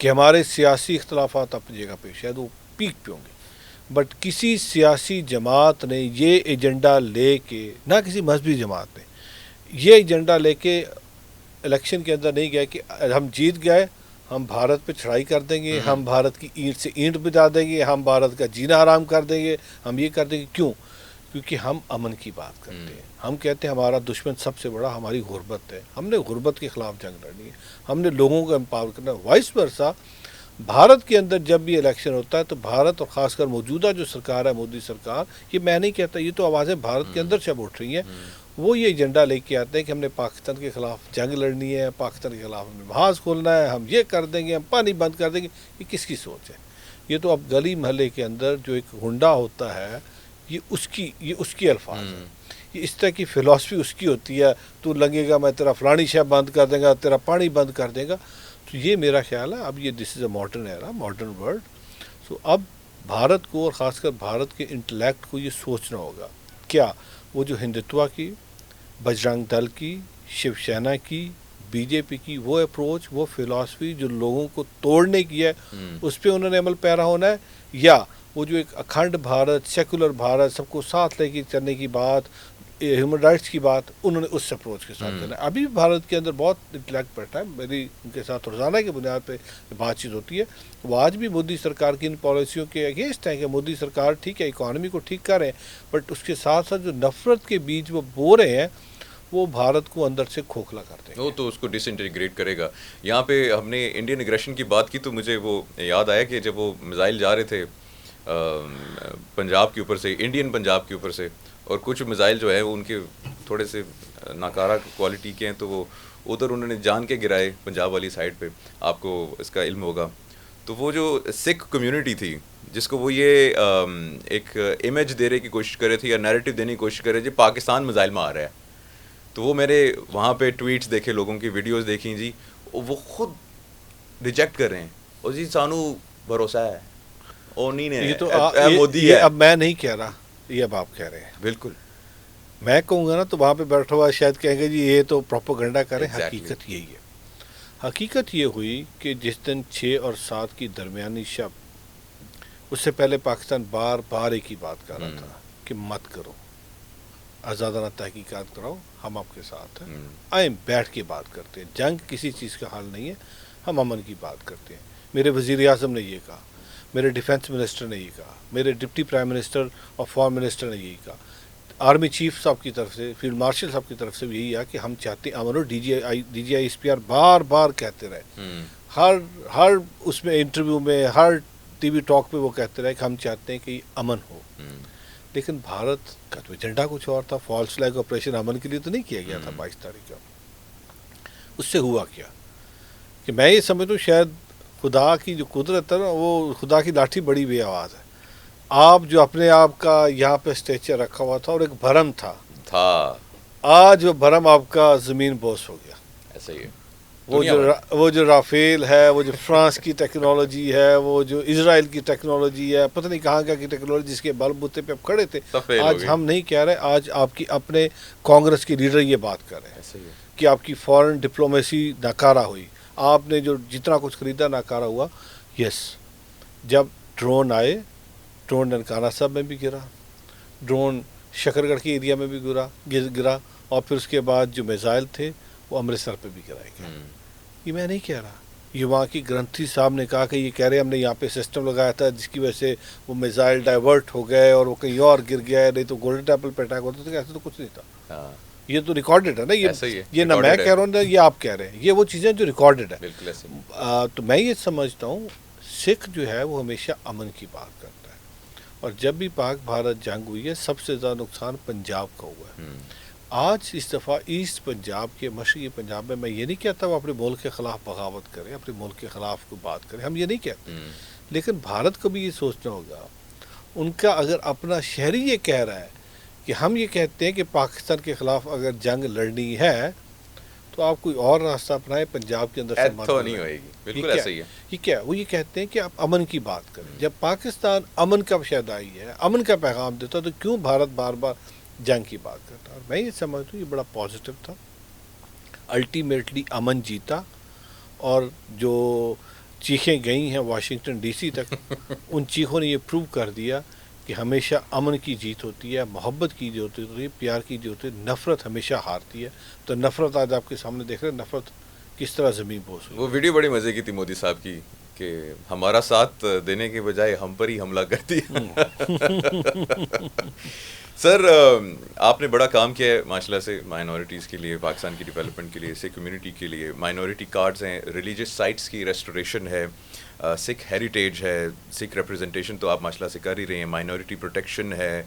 کہ ہمارے سیاسی اختلافات اپنی جگہ پہ شاید وہ پیک پہ ہوں گے, بٹ کسی سیاسی جماعت نے یہ ایجنڈا لے کے, نہ کسی مذہبی جماعت نے یہ ایجنڈا لے کے الیکشن کے اندر نہیں گیا کہ ہم جیت گئے, ہم بھارت پہ چڑھائی کر دیں گے, ہم بھارت کی اینٹ سے اینٹ بجا دیں گے, ہم بھارت کا جینا حرام کر دیں گے, ہم یہ کر دیں گے. کیوں؟ کیونکہ ہم امن کی بات کرتے ہیں. ہم کہتے ہیں ہمارا دشمن سب سے بڑا ہماری غربت ہے, ہم نے غربت کے خلاف جنگ لڑنی ہے, ہم نے لوگوں کو امپاور کرنا ہے. وائس ورسا بھارت کے اندر جب بھی الیکشن ہوتا ہے تو بھارت, اور خاص کر موجودہ جو سرکار ہے مودی سرکار, یہ میں نہیں کہتا, یہ تو آوازیں بھارت کے اندر سے اب اٹھ رہی ہیں, وہ یہ ایجنڈا لے کے آتے ہیں کہ ہم نے پاکستان کے خلاف جنگ لڑنی ہے, پاکستان کے خلاف ہمیں محاذ کھولنا ہے, ہم یہ کر دیں گے, ہم پانی بند کر دیں گے. یہ کس کی سوچ ہے؟ یہ تو اب گلی محلے کے اندر جو ایک ہنڈا ہوتا ہے, یہ اس کی الفاظ ہیں, یہ اس طرح کی فلاسفی اس کی ہوتی ہے, تو لگے گا میں تیرا فلانی شے بند کر دیں گا, تیرا پانی بند کر دیں گا. تو یہ میرا خیال ہے, اب یہ this is a modern era, modern world. So اب بھارت کو, اور خاص کر بھارت کے انٹلیکٹ کو یہ سوچنا ہوگا, کیا وہ جو ہندتوا کی, بجرنگ دل کی, شیو سینا کی, بی جے پی کی وہ اپروچ, وہ فلاسفی جو لوگوں کو توڑنے کی ہے, اس پہ انہوں نے عمل پیرا ہونا ہے, یا وہ جو ایک اکھنڈ بھارت, سیکولر بھارت, سب کو ساتھ لے کے چلنے کی بات, ہیومن رائٹس کی بات, انہوں نے اس اپروچ کے ساتھ چلنا ہے. ابھی بھارت کے اندر بہت انٹلیکٹ بیٹھا ہے, میری ان کے ساتھ روزانہ کی بنیاد پہ بات چیت ہوتی ہے. وہ آج بھی مودی سرکار کی ان پالیسیوں کے اگینسٹ ہیں کہ مودی سرکار ٹھیک ہے اکانومی کو ٹھیک کر رہے ہیں, بٹ اس کے ساتھ ساتھ جو نفرت کے بیج وہ بو رہے ہیں وہ بھارت کو اندر سے کھوکھلا کرتے ہیں. وہ تو اس کو ڈس انٹیگریٹ کرے گا. یہاں پہ ہم نے انڈین اگریشن کی بات کی تو مجھے وہ یاد آیا کہ جب وہ میزائل جا رہے تھے پنجاب کے اوپر سے, انڈین پنجاب کے اوپر سے, اور کچھ میزائل جو ہے وہ ان کے تھوڑے سے ناکارہ کوالٹی کے ہیں, تو وہ ادھر انہوں نے جان کے گرائے پنجاب والی سائڈ پہ, آپ کو اس کا علم ہوگا. تو وہ جو سکھ کمیونٹی تھی جس کو وہ یہ ایک امیج دینے کی کوشش کر رہے تھے یا نیریٹو دینے کی کوشش کر رہے تھے پاکستان میزائل میں آ رہا ہے, تو وہ میرے وہاں پہ ٹویٹس دیکھے, لوگوں کی ویڈیوز دیکھیں جی, وہ خود ریجیکٹ کر رہے ہیں, اور جی سانو بھروسہ ہے اونی نے, یہ تو مودی ہے. اب میں نہیں کہہ رہا, یہ اب آپ کہہ رہے ہیں. بالکل میں کہوں گا نا تو وہاں پہ بیٹھا ہوا شاید کہیں گے جی یہ تو پروپیگنڈا کریں. حقیقت یہی ہے. حقیقت یہ ہوئی کہ جس دن 6 اور 7 کی درمیانی شب, اس سے پہلے پاکستان بار بار ایک ہی بات کر رہا تھا کہ مت کرو, آزادانہ تحقیقات کراؤ, ہم آپ کے ساتھ ہیں, آئیں بیٹھ کے بات کرتے ہیں. جنگ کسی چیز کا حل نہیں ہے, ہم امن کی بات کرتے ہیں. میرے وزیر اعظم نے یہ کہا, میرے ڈیفنس منسٹر نے یہ کہا, میرے ڈپٹی پرائم منسٹر اور فارن منسٹر نے یہی کہا, آرمی چیف صاحب کی طرف سے, فیلڈ مارشل صاحب کی طرف سے بھی یہی ہے کہ ہم چاہتے ہیں امن ہو. D G I S P R بار بار کہتے رہے, ہر اس میں انٹرویو میں, ہر ٹی وی ٹاک پہ وہ کہتے رہے کہ ہم چاہتے ہیں کہ امن ہو. لیکن بھارت کا تو ایجنڈا کچھ اور تھا. فالس فلیگ آپریشن امن کے لیے تو نہیں کیا گیا تھا 22 تاریخ کا. اس سے ہوا کیا کہ میں یہ سمجھتا ہوں شاید خدا کی جو قدرت ہے نا وہ خدا کی لاٹھی بڑی بے آواز ہے. آپ جو اپنے آپ کا یہاں پہ اسٹیچر رکھا ہوا تھا اور ایک بھرم تھا, آج وہ بھرم آپ کا زمین بوس ہو گیا. ایسا ہی ہے. وہ جو رافیل ہے, وہ جو فرانس کی ٹیکنالوجی ہے, وہ جو اسرائیل کی ٹیکنالوجی ہے, پتہ نہیں کہاں کی ٹیکنالوجی جس کے بل بوتے پہ آپ کھڑے تھے, آج ہم نہیں کہہ رہے, آج آپ کی اپنے کانگریس کی لیڈر یہ بات کر رہے ہیں کہ آپ کی فارن ڈپلومیسی ناکارہ ہوئی, آپ نے جو جتنا کچھ خریدا ناکارہ ہوا. یس, جب ڈرون آئے, ڈرون ننکانہ صاحب میں بھی گرا, ڈرون شکر گڑھ کے ایریا میں بھی گرا, اور پھر اس کے بعد جو میزائل تھے وہ امرتسر پہ بھی گرائے گئے. یہ میں نہیں کہہ رہا, یہ وہاں کی گرنتھی صاحب نے کہا کہ یہ کہہ رہے ہم نے یہاں پہ سسٹم لگایا تھا جس کی وجہ سے وہ میزائل ڈائیورٹ ہو گئے اور وہ کہیں اور گر گیا, نہیں تو گولڈن ٹیمپل پہ اٹیک ہوتا تھا. ایسا تو کچھ نہیں تھا, یہ تو ریکارڈڈ ہے نا. یہ نہ میں کہہ رہا ہوں نہ یہ آپ کہہ رہے ہیں, یہ وہ چیزیں جو ریکارڈڈ ہے. تو میں یہ سمجھتا ہوں سکھ جو ہے وہ ہمیشہ امن کی بات کرتا ہے, اور جب بھی پاک بھارت جنگ ہوئی ہے سب سے زیادہ نقصان پنجاب کا ہوا ہے. آج اس دفعہ ایسٹ پنجاب کے مشرقی پنجاب میں یہ نہیں کہتا وہ اپنے ملک کے خلاف بغاوت کرے, اپنے ملک کے خلاف کوئی بات کرے, ہم یہ نہیں کہتے, لیکن بھارت کو بھی یہ سوچنا ہوگا. ان کا اگر اپنا شہری یہ کہہ رہا ہے کہ ہم یہ کہتے ہیں کہ پاکستان کے خلاف اگر جنگ لڑنی ہے تو آپ کوئی اور راستہ اپنائیں, پنجاب کے اندر سے مت نہیں ہوئے گی. بالکل ایسا ہی ہے. یہ کیا وہ یہ کہتے ہیں کہ آپ امن کی بات کریں. جب پاکستان امن کا شہدائی ہے, امن کا پیغام دیتا تو کیوں بھارت بار بار جنگ کی بات کرتا. اور میں یہ سمجھتا ہوں یہ بڑا پازیٹیو تھا. الٹیمیٹلی امن جیتا, اور جو چیخیں گئی ہیں واشنگٹن ڈی سی تک ان چیخوں نے یہ پروو کر دیا کہ ہمیشہ امن کی جیت ہوتی ہے, محبت کی جو ہوتی ہے, پیار کی جو ہوتی ہے, نفرت ہمیشہ ہارتی ہے. تو نفرت آج آپ کے سامنے دیکھ رہے ہیں, نفرت کس طرح زمین بوس ہوئی. وہ ویڈیو بڑی مزے کی تھی مودی صاحب کی کہ ہمارا ساتھ دینے کے بجائے ہم پر ہی حملہ کرتی ہے. سر آپ نے بڑا کام کیا ہے ماشاء اللہ سے مائنورٹیز کے لیے, پاکستان کی ڈیولپمنٹ کے لیے, سکھ کمیونٹی کے لیے. مائنورٹی کارڈز ہیں, ریلیجیس سائٹس کی ریسٹوریشن ہے, سکھ ہیریٹیج ہے, سکھ ریپرزنٹیشن تو آپ ماشاء اللہ سے کر ہی رہے ہیں, مائنورٹی پروٹیکشن ہے,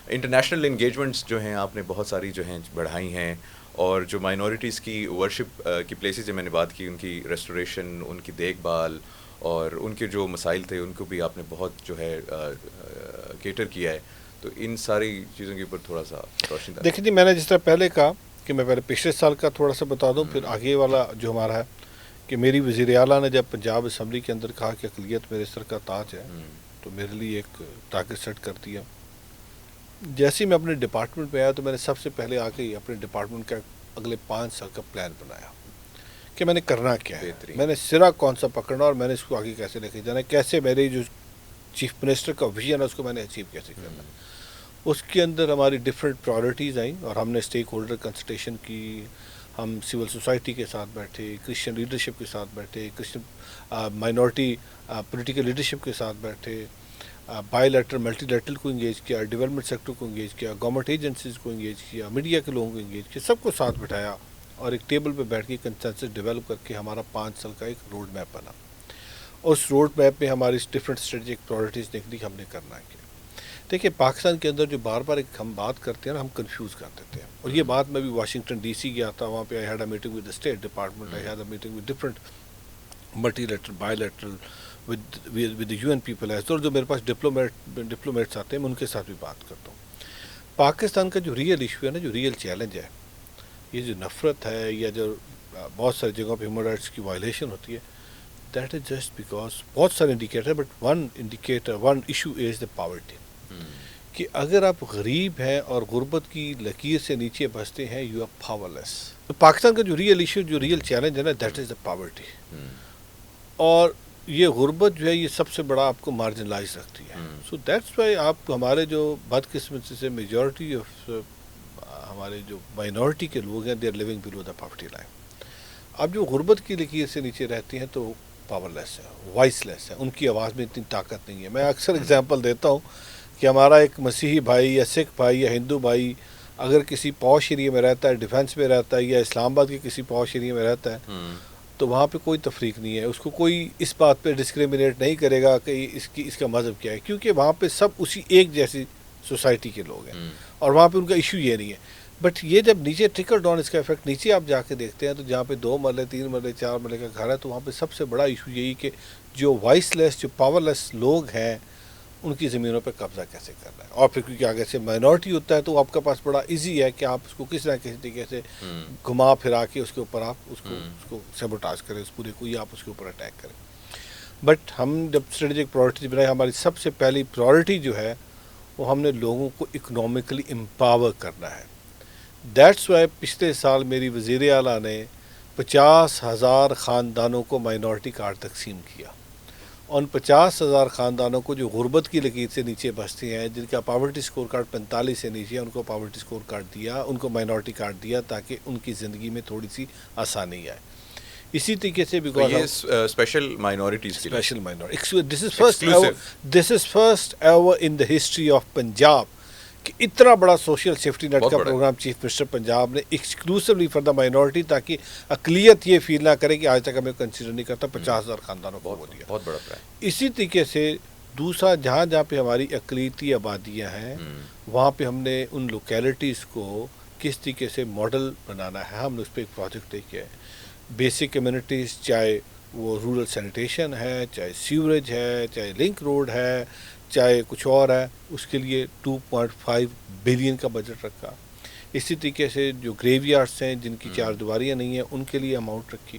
انٹرنیشنل انگیجمنٹس جو ہیں آپ نے بہت ساری جو ہیں بڑھائی ہیں, اور جو مائنورٹیز کی ورشپ کی پلیسز جو میں نے بات کی ان کی ریسٹوریشن, ان کی دیکھ بھال, اور ان کے جو مسائل تھے ان کو بھی آپ نے بہت جو ہے کیٹر کیا ہے. تو ان ساری چیزوں کے اوپر تھوڑا سا روشنی ڈالیں. دیکھیں جی, میں نے جس طرح پہلے کہا کہ میں پہلے پچھلے سال کا تھوڑا سا بتا دوں, پھر آگے والا جو ہمارا ہے کہ میری وزیر اعلیٰ نے جب پنجاب اسمبلی کے اندر کہا کہ اقلیت میرے سر کا تاج ہے, تو میرے لیے ایک ٹارگٹ سیٹ کر دیا. جیسے ہی میں اپنے ڈپارٹمنٹ میں آیا تو میں نے سب سے پہلے آ کے ہی اپنے ڈپارٹمنٹ کا اگلے 5 سال کا پلان بنایا کہ میں نے کرنا کیا ہے, میں نے سرا کون سا پکڑنا, اور میں نے اس کو آگے کیسے لے کے جانا ہے, کیسے میری جو چیف منسٹر کا ویژن ہے اس کو میں نے اچیو کیسے کرنا ہے. اس کے اندر ہماری ڈفرینٹ پرائورٹیز آئیں, اور ہم نے اسٹیک ہولڈر کنسلٹیشن کی, ہم سول سوسائٹی کے ساتھ بیٹھے, کرسچن لیڈرشپ کے ساتھ بیٹھے, کرسچن مائنورٹی پولیٹیکل لیڈرشپ کے ساتھ بیٹھے, بائی لیٹرل ملٹی لیٹرل کو انگیج کیا, ڈیولپمنٹ سیکٹر کو انگیج کیا, گورنمنٹ ایجنسیز کو انگیج کیا, میڈیا کے لوگوں کو انگیج کیا, سب کو ساتھ بٹھایا, اور ایک ٹیبل پہ بیٹھ کے کنسنسس ڈیولپ کر کے ہمارا 5 سال کا ایک روڈ میپ بنا. اس روڈ میپ میں ہماری ڈفرینٹ اسٹریٹجک پرائورٹیز دیکھنے کی ہم نے کرنا ہے. دیکھیے پاکستان کے اندر جو بار بار ایک ہم بات کرتے ہیں نا, ہم کنفیوز کر دیتے ہیں, اور یہ بات میں بھی واشنگٹن ڈی سی گیا تھا, وہاں پہ I had a meeting with the state department, I had a meeting with different multilateral bilateral with U N people as, اور جو میرے پاس ڈپلومیٹس آتے ہیں میں ان کے ساتھ بھی بات کرتا ہوں. پاکستان کا جو ریئل ایشو ہے نا, جو ریئل چیلنج ہے, یہ جو نفرت ہے یا جو بہت ساری جگہوں پہ ہیومن رائٹس کی وائلیشن ہوتی ہے, دیٹ از جسٹ بیکاز بہت سارے indicator, but one issue is the poverty. کہ اگر آپ غریب ہیں اور غربت کی لکیر سے نیچے بستے ہیں, یو آر پاورلیس. تو پاکستان کا جو ریئل ایشو, جو ریئل چیلنج ہے نا, دیٹ از دا پاورٹی. اور یہ غربت جو ہے یہ سب سے بڑا آپ کو مارجنلائز رکھتی ہے. سو دیٹس وائی آپ ہمارے جو بدقسمتی سے میجورٹی آف ہمارے جو مائنورٹی کے لوگ ہیں, they are living below the poverty line. اب جو غربت کی لکیر سے نیچے رہتی ہیں تو پاور لیس ہے, وائس لیس ہے, ان کی آواز میں اتنی طاقت نہیں ہے. میں اکثر اگزامپل دیتا ہوں کہ ہمارا ایک مسیحی بھائی یا سکھ بھائی یا ہندو بھائی اگر کسی پوش ایریے میں رہتا ہے, ڈیفینس میں رہتا ہے, یا اسلام آباد کے کسی پوش ایریے میں رہتا ہے, تو وہاں پہ کوئی تفریق نہیں ہے, اس کو کوئی اس بات پہ ڈسکریمنیٹ نہیں کرے گا کہ اس کا مذہب کیا ہے, کیونکہ وہاں پہ سب اسی ایک جیسی سوسائٹی کے لوگ ہیں اور وہاں پہ ان کا ایشو یہ نہیں ہے. بٹ یہ جب نیچے ٹرکل ڈاؤن اس کا افیکٹ نیچے آپ جا کے دیکھتے ہیں تو جہاں پہ 2 مرلے 3 مرلے 4 مرلے کا گھر ہے تو وہاں پہ سب سے بڑا ایشو یہی کہ جو وائس لیس جو پاور لیس لوگ ہیں ان کی زمینوں پہ قبضہ کیسے کرنا ہے. اور پھر کیونکہ آگے سے مائنورٹی ہوتا ہے تو آپ کے پاس بڑا ایزی ہے کہ آپ اس کو کسی نہ کسی طریقے سے گھما پھرا کے اس کے اوپر آپ اس کو سیبوٹاج کریں, اس پورے کو, یا آپ اس کے اوپر اٹیک کریں. بٹ ہم جب اسٹریٹجک پرائورٹیز بنائے, ہماری سب سے پہلی پرائورٹی جو ہے وہ ہم نے لوگوں کو اکنامکلی امپاور کرنا ہے. دیٹس وائی پچھلے سال میری وزیر اعلیٰ نے 50,000 خاندانوں کو مائنورٹی کارڈ تقسیم کیا. ان 50,000 خاندانوں کو جو غربت کی لکیر سے نیچے بستے ہیں, جن کا پاورٹی سکور کارڈ 45 سے نیچے ہے, ان کو پاورٹی سکور کارڈ دیا, ان کو مائنورٹی کارڈ دیا تاکہ ان کی زندگی میں تھوڑی سی آسانی آئے. اسی طریقے سے اسپیشل مائنورٹیز کی special minority, this is first ever in the history of Punjab کہ اتنا بڑا سوشل سیفٹی نیٹ کا پروگرام چیف منسٹر پنجاب نے ایکسکلوسیولی فار دا مائنورٹی, تاکہ اقلیت یہ فیل نہ کرے کہ آج تک ہمیں کنسیڈر نہیں کرتا. 50,000 خاندانوں کو وہ دیا. بہت بڑا. اسی طریقے سے دوسرا, جہاں جہاں پہ ہماری اقلیتی آبادیاں ہیں وہاں پہ ہم نے ان لوکیلٹیز کو کس طریقے سے ماڈل بنانا ہے, ہم نے اس پہ ایک پروجیکٹ لے کے آئے. بیسک کمیونٹیز, چاہے وہ رورل سینیٹیشن ہے, چاہے سیوریج ہے, چاہے لنک روڈ ہے, چاہے کچھ اور ہے, اس کے لیے 2.5 بلین کا بجٹ رکھا. اسی طریقے سے جو گریو یارڈس ہیں جن کی 4 دیواریاں نہیں ہیں ان کے لیے اماؤنٹ رکھی.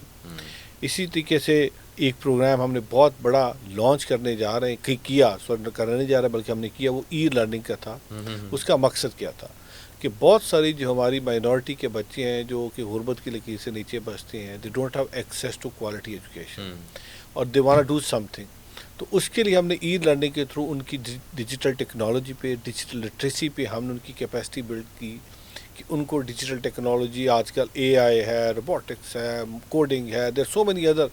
اسی طریقے سے ایک پروگرام ہم نے بہت بڑا لانچ کرنے جا رہے ہیں, کرنے نہیں جا رہے بلکہ ہم نے کیا, وہ ای لرننگ کا تھا. اس کا مقصد کیا تھا کہ بہت ساری جو ہماری مائنورٹی کے بچے ہیں جو کہ غربت کی لکیر سے نیچے بستے ہیں, they don't have access to quality education اور they want do something. تو اس کے لیے ہم نے ای لرننگ کے تھرو ان کی ڈیجیٹل ٹیکنالوجی پہ, ڈیجیٹل لٹریسی پہ ہم نے ان کی کیپیسٹی بلڈ کی کہ ان کو ڈیجیٹل ٹیکنالوجی, آج کل اے آئی ہے, روبوٹکس ہے, کوڈنگ ہے, دیر سو مینی ادر.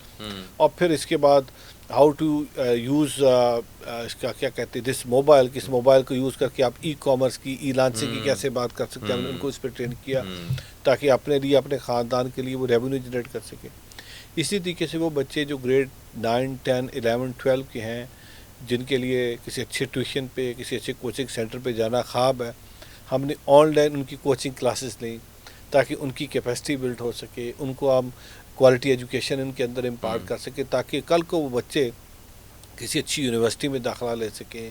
اور پھر اس کے بعد ہاؤ ٹو یوز اس کا کیا کہتے ہیں دس موبائل, کس موبائل کو یوز کر کے آپ ای کامرس کی, ای لانسنگ کی کیسے بات کر سکتے ہیں. ہم نے ان کو اس پہ ٹرین کیا تاکہ اپنے لیے, اپنے خاندان کے لیے وہ ریونیو جنریٹ کر سکیں. اسی طریقے سے وہ بچے جو گریڈ 9, 10, 11, 12 کے ہیں جن کے لیے کسی اچھے ٹیوشن پہ, کسی اچھے کوچنگ سینٹر پہ جانا خواب ہے, ہم نے آن لائن ان کی کوچنگ کلاسز لیں تاکہ ان کی کیپیسٹی بلڈ ہو سکے, ان کو ہم کوالٹی ایجوکیشن ان کے اندر امپارٹ کر سکیں تاکہ کل کو وہ بچے کسی اچھی یونیورسٹی میں داخلہ لے سکیں,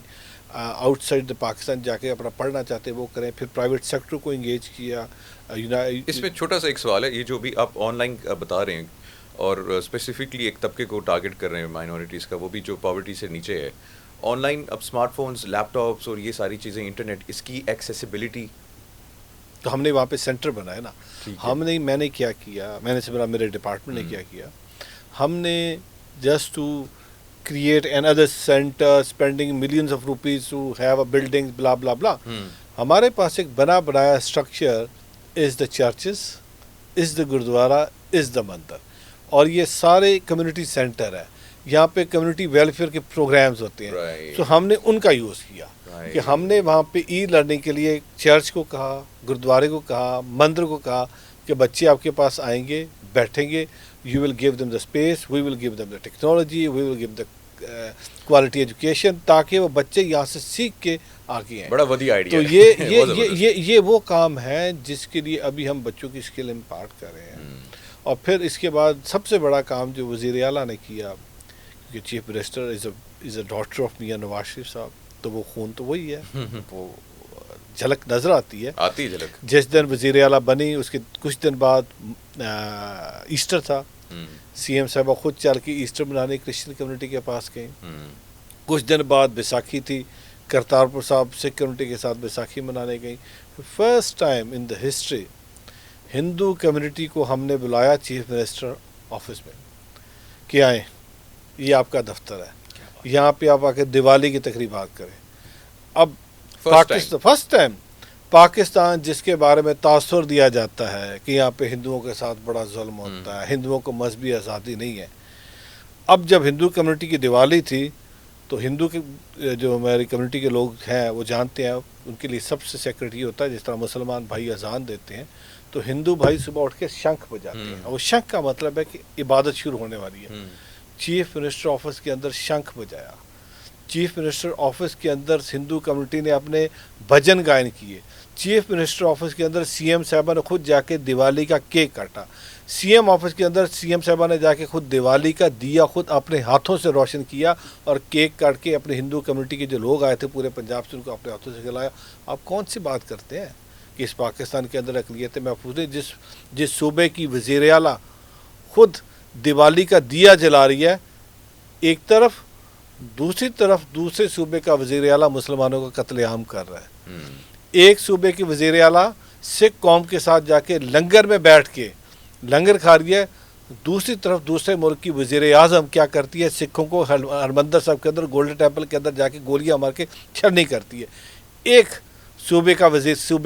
آؤٹ سائڈ دا پاکستان جا کے اپنا پڑھنا چاہتے وہ کریں. پھر پرائیویٹ سیکٹر کو انگیج کیا. اس میں چھوٹا سا ایک سوال ہے, یہ جو بھی آپ آن لائن بتا رہے ہیں اور اسپیسیفکلی ایک طبقے کو ٹارگٹ کر رہے ہیں مائنورٹیز کا, وہ بھی جو پاورٹی سے نیچے ہے, آن لائن اب اسمارٹ فونز, لیپ ٹاپس اور یہ ساری چیزیں, انٹرنیٹ, اس کی ایکسیسیبلٹی. تو ہم نے وہاں پہ سینٹر بنایا نا. میں نے کیا کیا, میں نے سے بڑا میرے ڈپارٹمنٹ نے کیا کیا, ہم نے just to create another center spending millions of rupees to have a building blah blah blah, ہمارے پاس ایک بنا بنایا structure is the churches, is the gurdwara, is the mandir, اور یہ سارے کمیونٹی سینٹر ہے. یہاں پہ کمیونٹی ویلفیئر کے پروگرامز ہوتے ہیں, تو ہم نے ان کا یوز کیا کہ ہم نے وہاں پہ ای لرننگ کے لیے چرچ کو کہا, گرودوارے کو کہا, مندر کو کہا کہ بچے آپ کے پاس آئیں گے, بیٹھیں گے, you will give them the space, we will give them the technology, we will give the quality education, تاکہ وہ بچے یہاں سے سیکھ کے آگے آئیں. بڑا ودی آئیڈیا. تو یہ وہ کام ہے جس کے لیے ابھی ہم بچوں کی اسکل امپارٹ کر رہے ہیں. اور پھر اس کے بعد سب سے بڑا کام جو وزیر اعلیٰ نے کیا, کیونکہ chief minister is a daughter of Mian Nawaz Sharif صاحب, تو وہ خون تو وہی ہے, وہ جھلک نظر آتی ہے جھلک. جس دن وزیر اعلیٰ بنی اس کے کچھ دن بعد ایسٹر تھا, سی ایم صاحبہ خود چل کے ایسٹر منانے کرسچن کمیونٹی کے پاس گئیں. کچھ دن بعد بیساکھی تھی, کرتارپور صاحب سکھ کمیونٹی کے ساتھ بیساکھی منانے گئیں. First time in the history Hindu community کو ہم نے بلایا چیف منسٹر آفس میں کہ آئیں, یہ آپ کا دفتر ہے, یہاں پہ آپ آ کے دیوالی کی تقریبات کریں. اب فرسٹ ٹائم پاکستان جس کے بارے میں تاثر دیا جاتا ہے کہ یہاں پہ ہندوؤں کے ساتھ بڑا ظلم ہوتا ہے, ہندوؤں کو مذہبی آزادی نہیں ہے, اب جب ہندو کمیونٹی کی دیوالی تھی تو ہندو کے جو ہماری کمیونٹی کے لوگ ہیں وہ جانتے ہیں ان کے لیے سب سے سیکرٹ یہ ہوتا ہے, جس طرح مسلمان بھائی اذان دیتے ہیں تو ہندو بھائی صبح اٹھ کے شنکھ بجاتے ہیں, اور شنکھ کا مطلب ہے کہ عبادت شروع ہونے والی ہے. چیف منسٹر آفس کے اندر شنکھ بجایا, چیف منسٹر آفس کے اندر ہندو کمیونٹی نے اپنے بھجن گائن کیے. چیف منسٹر آفس کے اندر سی ایم صاحبہ نے خود جا کے دیوالی کا کیک کاٹا. سی ایم آفس کے اندر سی ایم صاحبہ نے جا کے خود دیوالی کا دیا خود اپنے ہاتھوں سے روشن کیا اور کیک کاٹ کے اپنے ہندو کمیونٹی کے جو لوگ آئے تھے پورے پنجاب سے ان کو اپنے ہاتھوں سے کھلایا. آپ کون سی بات کرتے ہیں کہ اس پاکستان کے اندر اقلیتیں محفوظ ہیں؟ جس صوبے کی وزیر اعلیٰ خود دیوالی کا دیا جلا رہی ہے ایک طرف، دوسری طرف دوسرے صوبے کا وزیر اعلیٰ مسلمانوں کا قتل عام کر رہا ہے. ایک صوبے کی وزیر اعلیٰ سکھ قوم کے ساتھ جا کے لنگر میں بیٹھ کے لنگر کھا رہی ہے، دوسری طرف دوسرے ملک کی وزیر اعظم کیا کرتی ہے؟ سکھوں کو ہرمندر صاحب کے اندر گولڈن ٹیمپل کے اندر جا کے گولیاں مار کے چھڑنی کرتی ہے. ایک صوبے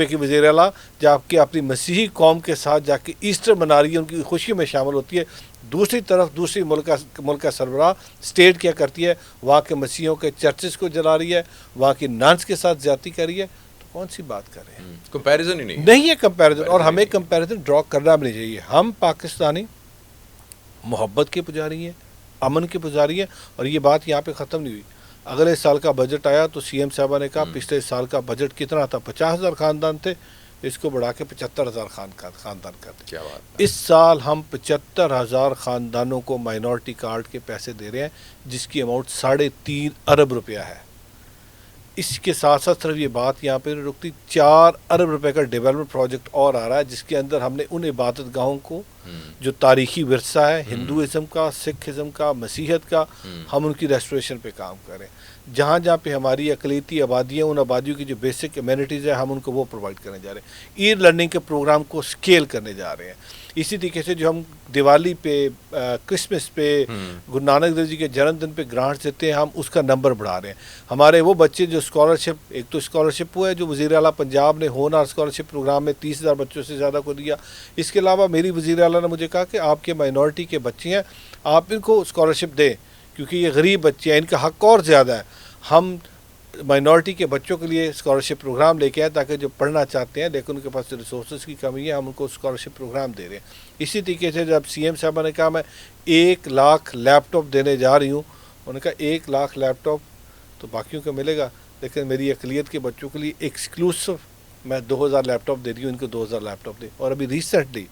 کی وزیر اعلیٰ جا کے اپنی مسیحی قوم کے ساتھ جا کے ایسٹر منا رہی ہے، ان کی خوشی میں شامل ہوتی ہے. دوسری طرف دوسری ملک کا سربراہ اسٹیٹ کیا کرتی ہے؟ وہاں کے مسیحیوں کے چرچز کو جلا رہی ہے، وہاں کی نانس کے ساتھ زیادتی کر رہی ہے. تو کون سی بات کر رہے ہیں؟ کمپیریزن ہی نہیں ہے کمپیریزن، اور ہمیں کمپیریزن ڈرا کرنا بھی نہیں چاہیے. ہم پاکستانی محبت کے پجاری ہیں، امن کے پجاری ہیں، اور یہ بات یہاں پہ ختم نہیں ہوئی. اگلے سال کا بجٹ آیا تو سی ایم صاحبہ نے کہا پچھلے سال کا بجٹ کتنا تھا؟ 50,000 خاندان تھے، اس کو بڑھا کے 75,000 خاندان کر دیں. کیا بات ہے. اس سال ہم 75,000 خاندانوں کو مائنورٹی کارڈ کے پیسے دے رہے ہیں جس کی اماؤنٹ 3.5 ارب روپیہ ہے. اس کے ساتھ ساتھ صرف یہ بات یہاں پہ نہیں رکتی، 4 ارب روپے کا ڈیولپمنٹ پروجیکٹ اور آ رہا ہے جس کے اندر ہم نے ان عبادت گاہوں کو جو تاریخی ورثہ ہے ہندوازم کا، سکھ ازم کا، مسیحیت کا، ہم ان کی ریسٹوریشن پہ کام کریں. جہاں جہاں پہ ہماری اقلیتی آبادیاں، ان آبادیوں کی جو بیسک کمیونٹیز ہیں ہم ان کو وہ پرووائڈ کرنے جا رہے ہیں. ای لرننگ کے پروگرام کو اسکیل کرنے جا رہے ہیں. اسی طریقے سے جو ہم دیوالی پہ، کرسمس پہ، گرو نانک دیو جی کے جنم دن پہ گرانٹس دیتے ہیں، ہم اس کا نمبر بڑھا رہے ہیں. ہمارے وہ بچے جو اسکالرشپ، ایک تو اسکالرشپ ہوا ہے جو وزیر اعلیٰ پنجاب نے ہونہار اسکالرشپ پروگرام میں 30,000 بچوں سے زیادہ کو دیا. اس کے علاوہ میری وزیر اعلیٰ نے مجھے کہا کہ آپ کے مائنورٹی کے بچے ہیں، آپ ان کو اسکالرشپ دیں کیونکہ یہ غریب بچے ہیں، ان کا حق اور زیادہ ہے. ہم مائنورٹی کے بچوں کے لیے اسکالرشپ پروگرام لے کے آئے تاکہ جو پڑھنا چاہتے ہیں لیکن ان کے پاس ریسورسز کی کمی ہے، ہم ان کو اسکالرشپ پروگرام دے رہے ہیں. اسی طریقے سے جب سی ایم صاحبہ نے کہا میں 1 لاکھ لیپ ٹاپ دینے جا رہی ہوں، انہوں نے کہا 1 لاکھ لیپ ٹاپ تو باقیوں کو ملے گا لیکن میری اقلیت کے بچوں کے لیے ایکسکلوسو میں 2,000 لیپ ٹاپ دے رہی ہوں، ان کو 2,000 لیپ ٹاپ دے. اور ابھی ریسنٹلی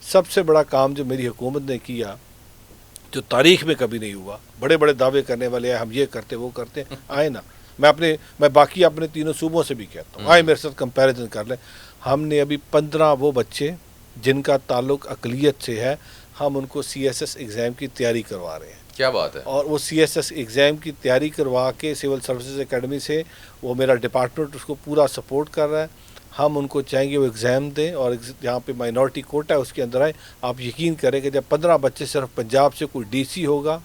سب سے بڑا کام جو میری حکومت نے کیا جو تاریخ میں کبھی نہیں ہوا، بڑے بڑے دعوے کرنے والے ہیں ہم یہ کرتے وہ کرتے، آئے نا، میں باقی اپنے تینوں صوبوں سے بھی کہتا ہوں آئے میرے ساتھ کمپیریزن کر لیں. ہم نے ابھی 15 وہ بچے جن کا تعلق اقلیت سے ہے، ہم ان کو سی ایس ایس ایگزام کی تیاری کروا رہے ہیں. کیا بات ہے. اور وہ سی ایس ایس ایگزام کی تیاری کروا کے سول سروسز اکیڈمی سے، وہ میرا ڈپارٹمنٹ اس کو پورا سپورٹ کر رہا ہے. ہم ان کو چاہیں گے وہ ایگزام دیں اور یہاں پہ مائنورٹی کوٹا ہے اس کے اندر آئیں. آپ یقین کریں کہ جب 15 بچے صرف پنجاب سے، کوئی ڈی سی ہوگا،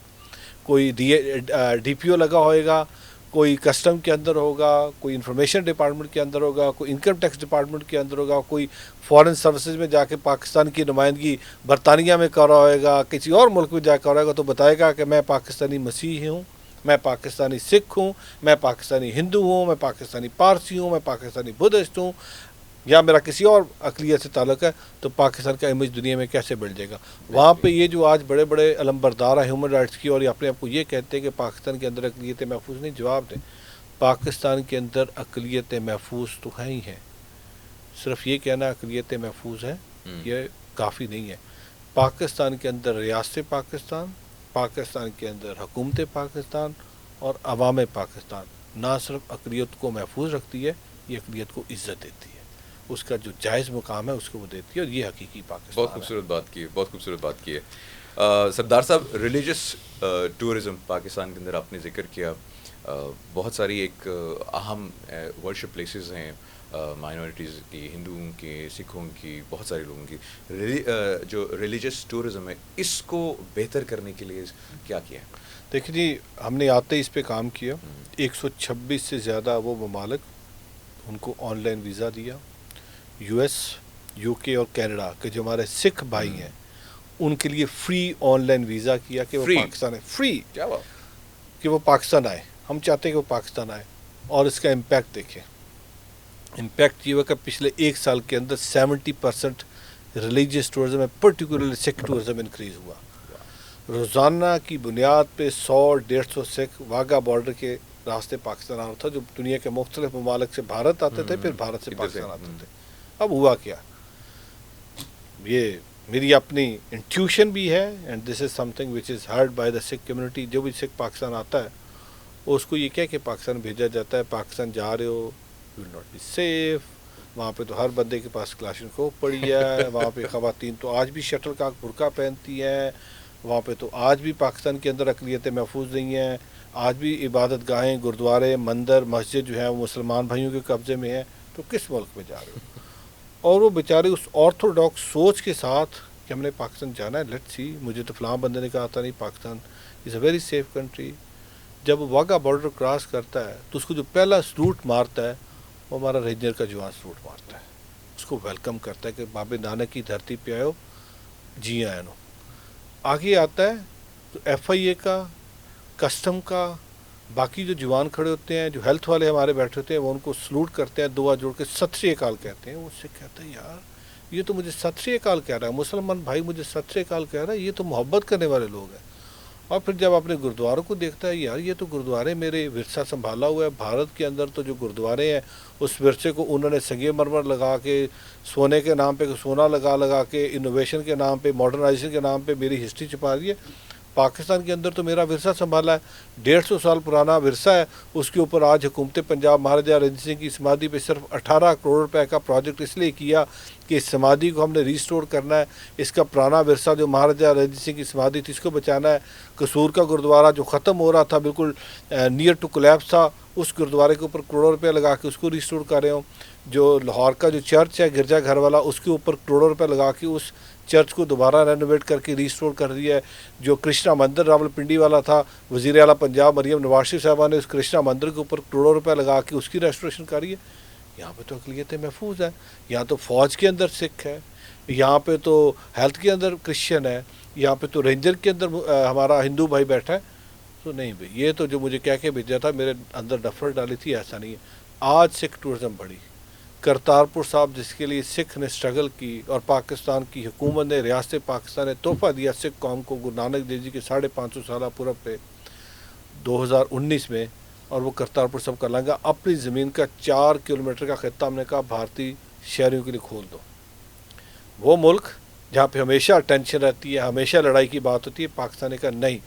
کوئی ڈی پی او لگا ہوئے گا، کوئی کسٹم کے اندر ہوگا، کوئی انفارمیشن ڈپارٹمنٹ کے اندر ہوگا، کوئی انکم ٹیکس ڈپارٹمنٹ کے اندر ہوگا، کوئی فارن سروسز میں جا کے پاکستان کی نمائندگی برطانیہ میں کر رہا ہوئے گا، کسی اور ملک میں جا کر رہا ہوگا، تو بتائے گا کہ میں پاکستانی مسیحی ہوں، میں پاکستانی سکھ ہوں، میں پاکستانی ہندو ہوں، میں پاکستانی پارسی ہوں، میں پاکستانی بدھسٹ ہوں، یا میرا کسی اور اقلیت سے تعلق ہے، تو پاکستان کا امیج دنیا میں کیسے بڑھ جائے گا. وہاں پہ یہ جو آج بڑے بڑے علمبردار ہیں ہیومن رائٹس کی اور یہ اپنے آپ کو یہ کہتے ہیں کہ پاکستان کے اندر اقلیتیں محفوظ نہیں، جواب دیں پاکستان کے اندر اقلیتیں محفوظ تو ہیں ہی ہیں. صرف یہ کہنا اقلیتیں محفوظ ہیں یہ کافی نہیں ہے. پاکستان کے اندر ریاست پاکستان، پاکستان کے اندر حکومت پاکستان اور عوام پاکستان نہ صرف اقلیت کو محفوظ رکھتی ہے، یہ اقلیت کو عزت دیتی ہے، اس کا جو جائز مقام ہے اس کو وہ دیتی ہے، اور یہ حقیقی پاکستان. بہت خوبصورت بات کی ہے، بہت خوبصورت بات کی ہے. سردار صاحب، ریلیجس ٹورزم پاکستان کے اندر آپ نے ذکر کیا، بہت ساری ایک اہم ورشپ پلیسز ہیں مائنورٹیز کی، ہندوؤں کی، سکھوں کی، بہت سارے لوگوں کی. جو ریلیجس ٹورزم ہے اس کو بہتر کرنے کے لیے کیا کیا ہے؟ دیکھیں جی، ہم نے آتے ہی اس پہ کام کیا. 126 سے زیادہ وہ ممالک ان کو آن لائن ویزا دیا. یو ایس، یو کے اور کینیڈا کے جو ہمارے سکھ بھائی ہیں ان کے لیے فری آن لائن ویزا کیا کہ وہ پاکستان ہے، فری کہ وہ پاکستان آئے. ہم چاہتے ہیں کہ وہ پاکستان آئے. اور اس کا امپیکٹ دیکھیں، امپیکٹ یہ ہوا کہ پچھلے 1 سال کے اندر 70% ریلیجیس ٹورزم میں پرٹیکولرلی سکھ ٹورزم انکریز ہوا. روزانہ کی بنیاد پہ 100-150 سکھ واگا بارڈر کے راستے پاکستان آ رہا تھا, جو دنیا کے مختلف ممالک سے بھارت آتے تھے, پھر بھارت سے ادھر سے پاکستان آتے تھے. اب ہوا کیا, یہ میری اپنی انٹیوشن بھی ہے, and this is something which is heard by the Sikh community. جو بھی سکھ پاکستان آتا ہے اس کو یہ کہہ کہ پاکستان بھیجا جاتا ہے, پاکستان جا رہے ہو, you will not be safe, وہاں پہ تو ہر بندے کے پاس کلاشنکوف پڑی ہے, وہاں پہ خواتین تو آج بھی شٹل کاک برقع پہنتی ہیں, وہاں پہ تو آج بھی پاکستان کے اندر اقلیتیں محفوظ نہیں ہیں, آج بھی عبادت گاہیں, گرودوارے, مندر, مسجد جو ہیں وہ مسلمان بھائیوں کے قبضے میں ہیں. تو کس ملک میں جا رہے ہو؟ اور وہ بیچارے اس آرتھوڈاکس سوچ کے ساتھ کہ ہم نے پاکستان جانا ہے, لیٹ سی. مجھے تو فلاں بندے نے کہا تھا نہیں, پاکستان از اے ویری سیف کنٹری. جب وہ واگا بارڈر کراس کرتا ہے تو اس کو جو پہلا سلوٹ مارتا ہے وہ ہمارا رینجر کا جوان سلوٹ مارتا ہے, اس کو ویلکم کرتا ہے کہ باب نانک کی دھرتی پہ آئے ہو, جی آئے نو. آگے آتا ہے تو ایف آئی اے کا, کسٹم کا, باقی جو جوان کھڑے ہوتے ہیں, جو ہیلتھ والے ہمارے بیٹھے ہوتے ہیں, وہ ان کو سلوٹ کرتے ہیں, دعا جوڑ کے ست شری اکال کہتے ہیں. وہ اس سے کہتا ہے یار یہ تو مجھے ست شری اکال کہہ رہا ہے, مسلمان بھائی مجھے ست شری اکال کہہ رہا ہے, یہ تو محبت کرنے والے لوگ ہیں. اور پھر جب اپنے گرودواروں کو دیکھتا ہے, یار یہ تو گرودوارے میرے ورثہ سنبھالا ہوا ہے. بھارت کے اندر تو جو گرودوارے ہیں اس ورثے کو انہوں نے سنگ مرمر لگا کے, سونے کے نام پہ سونا لگا کے, انوویشن کے نام پہ, ماڈرنائزیشن کے نام پہ میری ہسٹری چھپا دی ہے. پاکستان کے اندر تو میرا ورثہ سنبھالا ہے, 150 سال پرانا ورثہ ہے. اس کے اوپر آج حکومت پنجاب مہاراجہ رنجیت سنگھ کی سمادھی پہ صرف 18 کروڑ روپے کا پروجیکٹ اس لیے کیا کہ اس سمادھی کو ہم نے ریسٹور کرنا ہے. اس کا پرانا ورثہ جو مہاراجہ رنجیت سنگھ کی سمادھی تھی اس کو بچانا ہے. قصور کا گرودوارہ جو ختم ہو رہا تھا, بالکل نیئر ٹو کولیپس تھا, اس گرودوارے کے اوپر کروڑوں روپے لگا کے اس کو ریسٹور کر رہے ہوں. جو لاہور کا جو چرچ ہے گرجا گھر والا, اس کے اوپر کروڑوں روپے لگا کے اس چرچ کو دوبارہ رینوویٹ کر کے ریسٹور کر دیا ہے. جو کرشنا مندر راول پنڈی والا تھا, وزیر اعلیٰ پنجاب مریم نواز شریف صاحبہ نے اس کرشنا مندر کے اوپر کروڑوں روپے لگا کے اس کی ریسٹوریشن کری ہے. یہاں پہ تو اقلیتیں محفوظ ہیں, یہاں تو فوج کے اندر سکھ ہے, یہاں پہ تو ہیلتھ کے اندر کرسچن ہے, یہاں پہ تو رینجر کے اندر ہمارا ہندو بھائی بیٹھا ہے. تو نہیں بھائی, یہ تو جو مجھے کہہ کے بھیجا تھا میرے اندر نفرت ڈالی تھی, ایسا نہیں ہے. آج سکھ ٹورزم بڑھی, کرتارپور صاحب جس کے لیے سکھ نے اسٹرگل کی, اور پاکستان کی حکومت نے, ریاست پاکستان نے تحفہ دیا سکھ قوم کو گرو نانک دیو جی کے 550 سالہ پورب پہ 2019 میں, اور وہ کرتارپور صاحب کا لنگا اپنی زمین کا 4 کلومیٹر کا خطہ ہم نے کہا بھارتی شہریوں کے لیے کھول دو. وہ ملک جہاں پہ ہمیشہ ٹینشن رہتی ہے, ہمیشہ لڑائی کی بات ہوتی ہے, پاکستان نے کہا نہیں,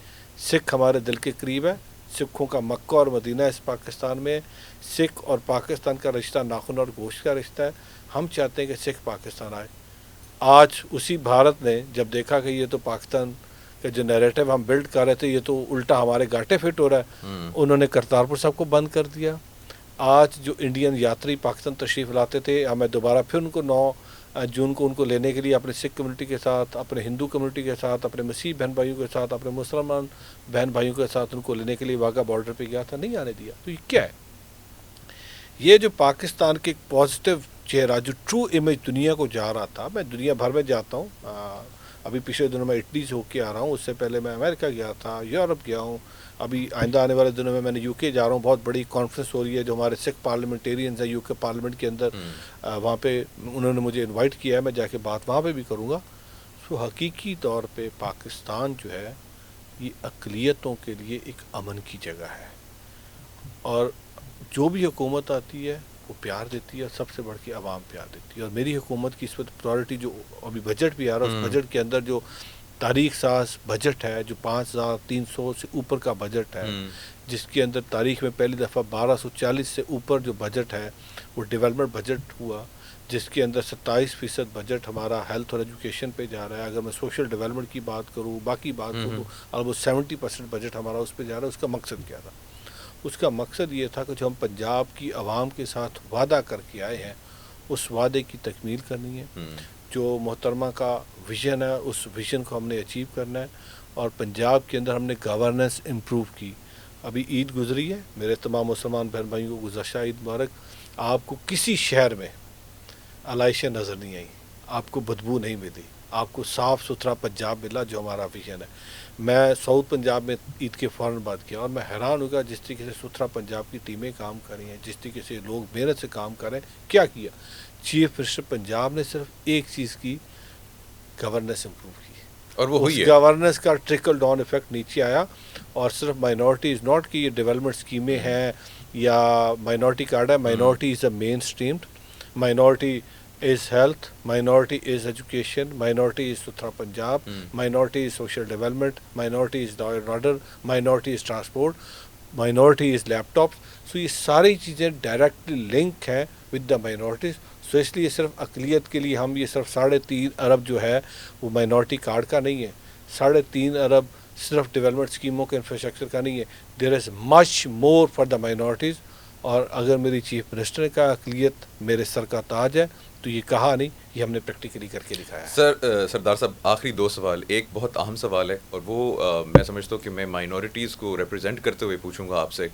سکھ ہمارے دل کے قریب ہے, سکھوں کا مکہ اور مدینہ اس پاکستان میں, سکھ اور پاکستان کا رشتہ ناخن اور گوشت کا رشتہ ہے, ہم چاہتے ہیں کہ سکھ پاکستان آئے. آج اسی بھارت نے جب دیکھا کہ یہ تو پاکستان کا جو نیریٹو ہم بلڈ کر رہے تھے یہ تو الٹا ہمارے گاٹے فٹ ہو رہا ہے, انہوں نے کرتارپور صاحب کو بند کر دیا. آج جو انڈین یاتری پاکستان تشریف لاتے تھے, ہمیں دوبارہ پھر ان کو 9 جون کو ان کو لینے کے لیے اپنے سکھ کمیونٹی کے ساتھ, اپنے ہندو کمیونٹی کے ساتھ, اپنے مسیح بہن بھائیوں کے ساتھ, اپنے مسلمان بہن بھائیوں کے ساتھ ان کو لینے کے لیے واگا بارڈر پہ گیا تھا, نہیں آنے دیا. تو یہ کیا ہے؟ یہ جو پاکستان کے ایک پازیٹیو چہرہ, جو ٹرو امیج دنیا کو جا رہا تھا. میں دنیا بھر میں جاتا ہوں, ابھی پچھلے دنوں میں اٹلی سے ہو کے آ رہا ہوں, اس سے پہلے میں امریکہ گیا تھا, یورپ گیا ہوں, ابھی آئندہ آنے والے دنوں میں نے یو کے جا رہا ہوں. بہت بڑی کانفرنس ہو رہی ہے جو ہمارے سکھ پارلیمنٹیرینز ہیں یو کے پارلیمنٹ کے اندر, وہاں پہ انہوں نے مجھے انوائٹ کیا ہے, میں جا کے بات وہاں پہ بھی کروں گا. سو حقیقی طور پہ پاکستان جو ہے یہ اقلیتوں کے لیے ایک امن کی جگہ ہے, اور جو بھی حکومت آتی ہے وہ پیار دیتی ہے, سب سے بڑھ کے عوام پیار دیتی ہے. اور میری حکومت کی اس وقت پرائورٹی, جو ابھی بجٹ بھی آ رہا ہے, اس بجٹ کے اندر جو تاریخ ساز بجٹ ہے, جو 5300 سے اوپر کا بجٹ ہے, جس کے اندر تاریخ میں پہلی دفعہ 1240 سے اوپر جو بجٹ ہے وہ ڈیولپمنٹ بجٹ ہوا, جس کے اندر 27% بجٹ ہمارا ہیلتھ اور ایجوکیشن پہ جا رہا ہے. اگر میں سوشل ڈیولپمنٹ کی بات کروں, باقی بات کروں, آلموسٹ 70% بجٹ ہمارا اس پہ جا رہا ہے. اس کا مقصد کیا تھا؟ اس کا مقصد یہ تھا کہ جو ہم پنجاب کی عوام کے ساتھ وعدہ کر کے آئے ہیں اس وعدے کی تکمیل کرنی ہے. جو محترمہ کا ویژن ہے اس ویژن کو ہم نے اچیو کرنا ہے, اور پنجاب کے اندر ہم نے گورننس امپروو کی. ابھی عید گزری ہے, میرے تمام مسلمان بہن بھائیوں کو گزشتہ عید مبارک. آپ کو کسی شہر میں علائشیں نظر نہیں آئیں, آپ کو بدبو نہیں ملی, آپ کو صاف ستھرا پنجاب ملا جو ہمارا ویژن ہے. میں ساؤتھ پنجاب میں عید کے فوراً بعد کیا, اور میں حیران ہوگا جس طریقے سے ستھرا پنجاب کی ٹیمیں کام کر رہی ہیں, جس طریقے سے لوگ محنت سے کام کر رہے ہیں. کیا کیا چیف منسٹر پنجاب نے؟ صرف ایک چیز کی, گورننس امپروو کی. اور وہ ہوئی ہے. گورننس کا ٹرکل ڈاؤن افیکٹ نیچے آیا, اور صرف مائنورٹی از ناٹ کہ یہ ڈیولپمنٹ اسکیمیں ہیں یا مائنورٹی کارڈ ہے. Minority is a mainstreamed, minority is health, minority is education, minority is ستھرا Punjab, minority is social development, minority is law and order, minority is transport, minority is laptop. So یہ ساری چیزیں directly link ہیں with the minorities. So اس لیے صرف اقلیت کے لیے ہم یہ صرف 3.5 ارب جو ہے وہ مائنورٹی کارڈ کا نہیں ہے, 3.5 ارب صرف ڈیولپمنٹ اسکیموں کے انفراسٹرکچر کا نہیں ہے. دیر از مچ مور فار دا مائنورٹیز. اور اگر میری چیف منسٹر کا اقلیت میرے سر کا تاج ہے تو یہ کہا نہیں, یہ ہم نے پریکٹیکلی کر کے دکھایا ہے. سردار صاحب آخری 2 سوال. ایک بہت اہم سوال ہے اور وہ میں سمجھتا ہوں کہ میں مائنورٹیز کو ریپرزینٹ کرتے ہوئے پوچھوں گا آپ سے,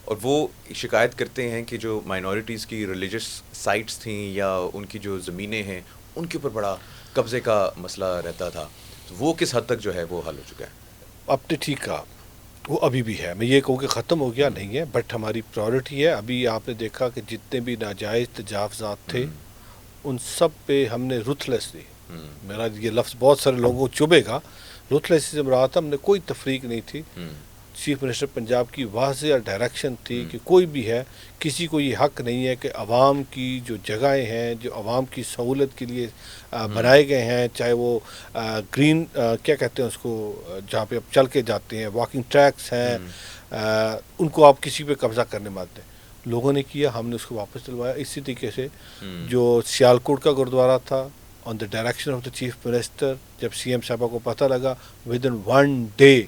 اور وہ شکایت کرتے ہیں کہ جو مائنورٹیز کی ریلیجس سائٹس تھیں یا ان کی جو زمینیں ہیں ان کے اوپر بڑا قبضے کا مسئلہ رہتا تھا, وہ کس حد تک جو ہے وہ حل ہو چکا ہے؟ آپ نے ٹھیک کہا, وہ ابھی بھی ہے. میں یہ کہوں کہ ختم ہو گیا نہیں ہے, بٹ ہماری پرائورٹی ہے. ابھی آپ نے دیکھا کہ جتنے بھی ناجائز تجاوزات تھے ان سب پہ ہم نے رuthlessly, میرا یہ لفظ بہت سارے لوگوں کو چبھے گا, ruthlessly سے مراد ہم نے کوئی تفریق نہیں تھی. چیف منسٹر پنجاب کی واضح ڈائریکشن تھی کہ کوئی بھی ہے, کسی کو یہ حق نہیں ہے کہ عوام کی جو جگہیں ہیں جو عوام کی سہولت کے لیے بنائے گئے ہیں, چاہے وہ گرین کیا کہتے ہیں اس کو, جہاں پہ اب چل کے جاتے ہیں, واکنگ ٹریکس ہیں, ان کو آپ کسی پہ قبضہ کرنے مت دیں. لوگوں نے کیا, ہم نے اس کو واپس دلوایا. اسی طریقے سے جو سیالکوٹ کا گرودوارہ تھا, on the direction of the chief minister, جب سی ایم صاحبہ کو پتہ لگا, ود ان 1 day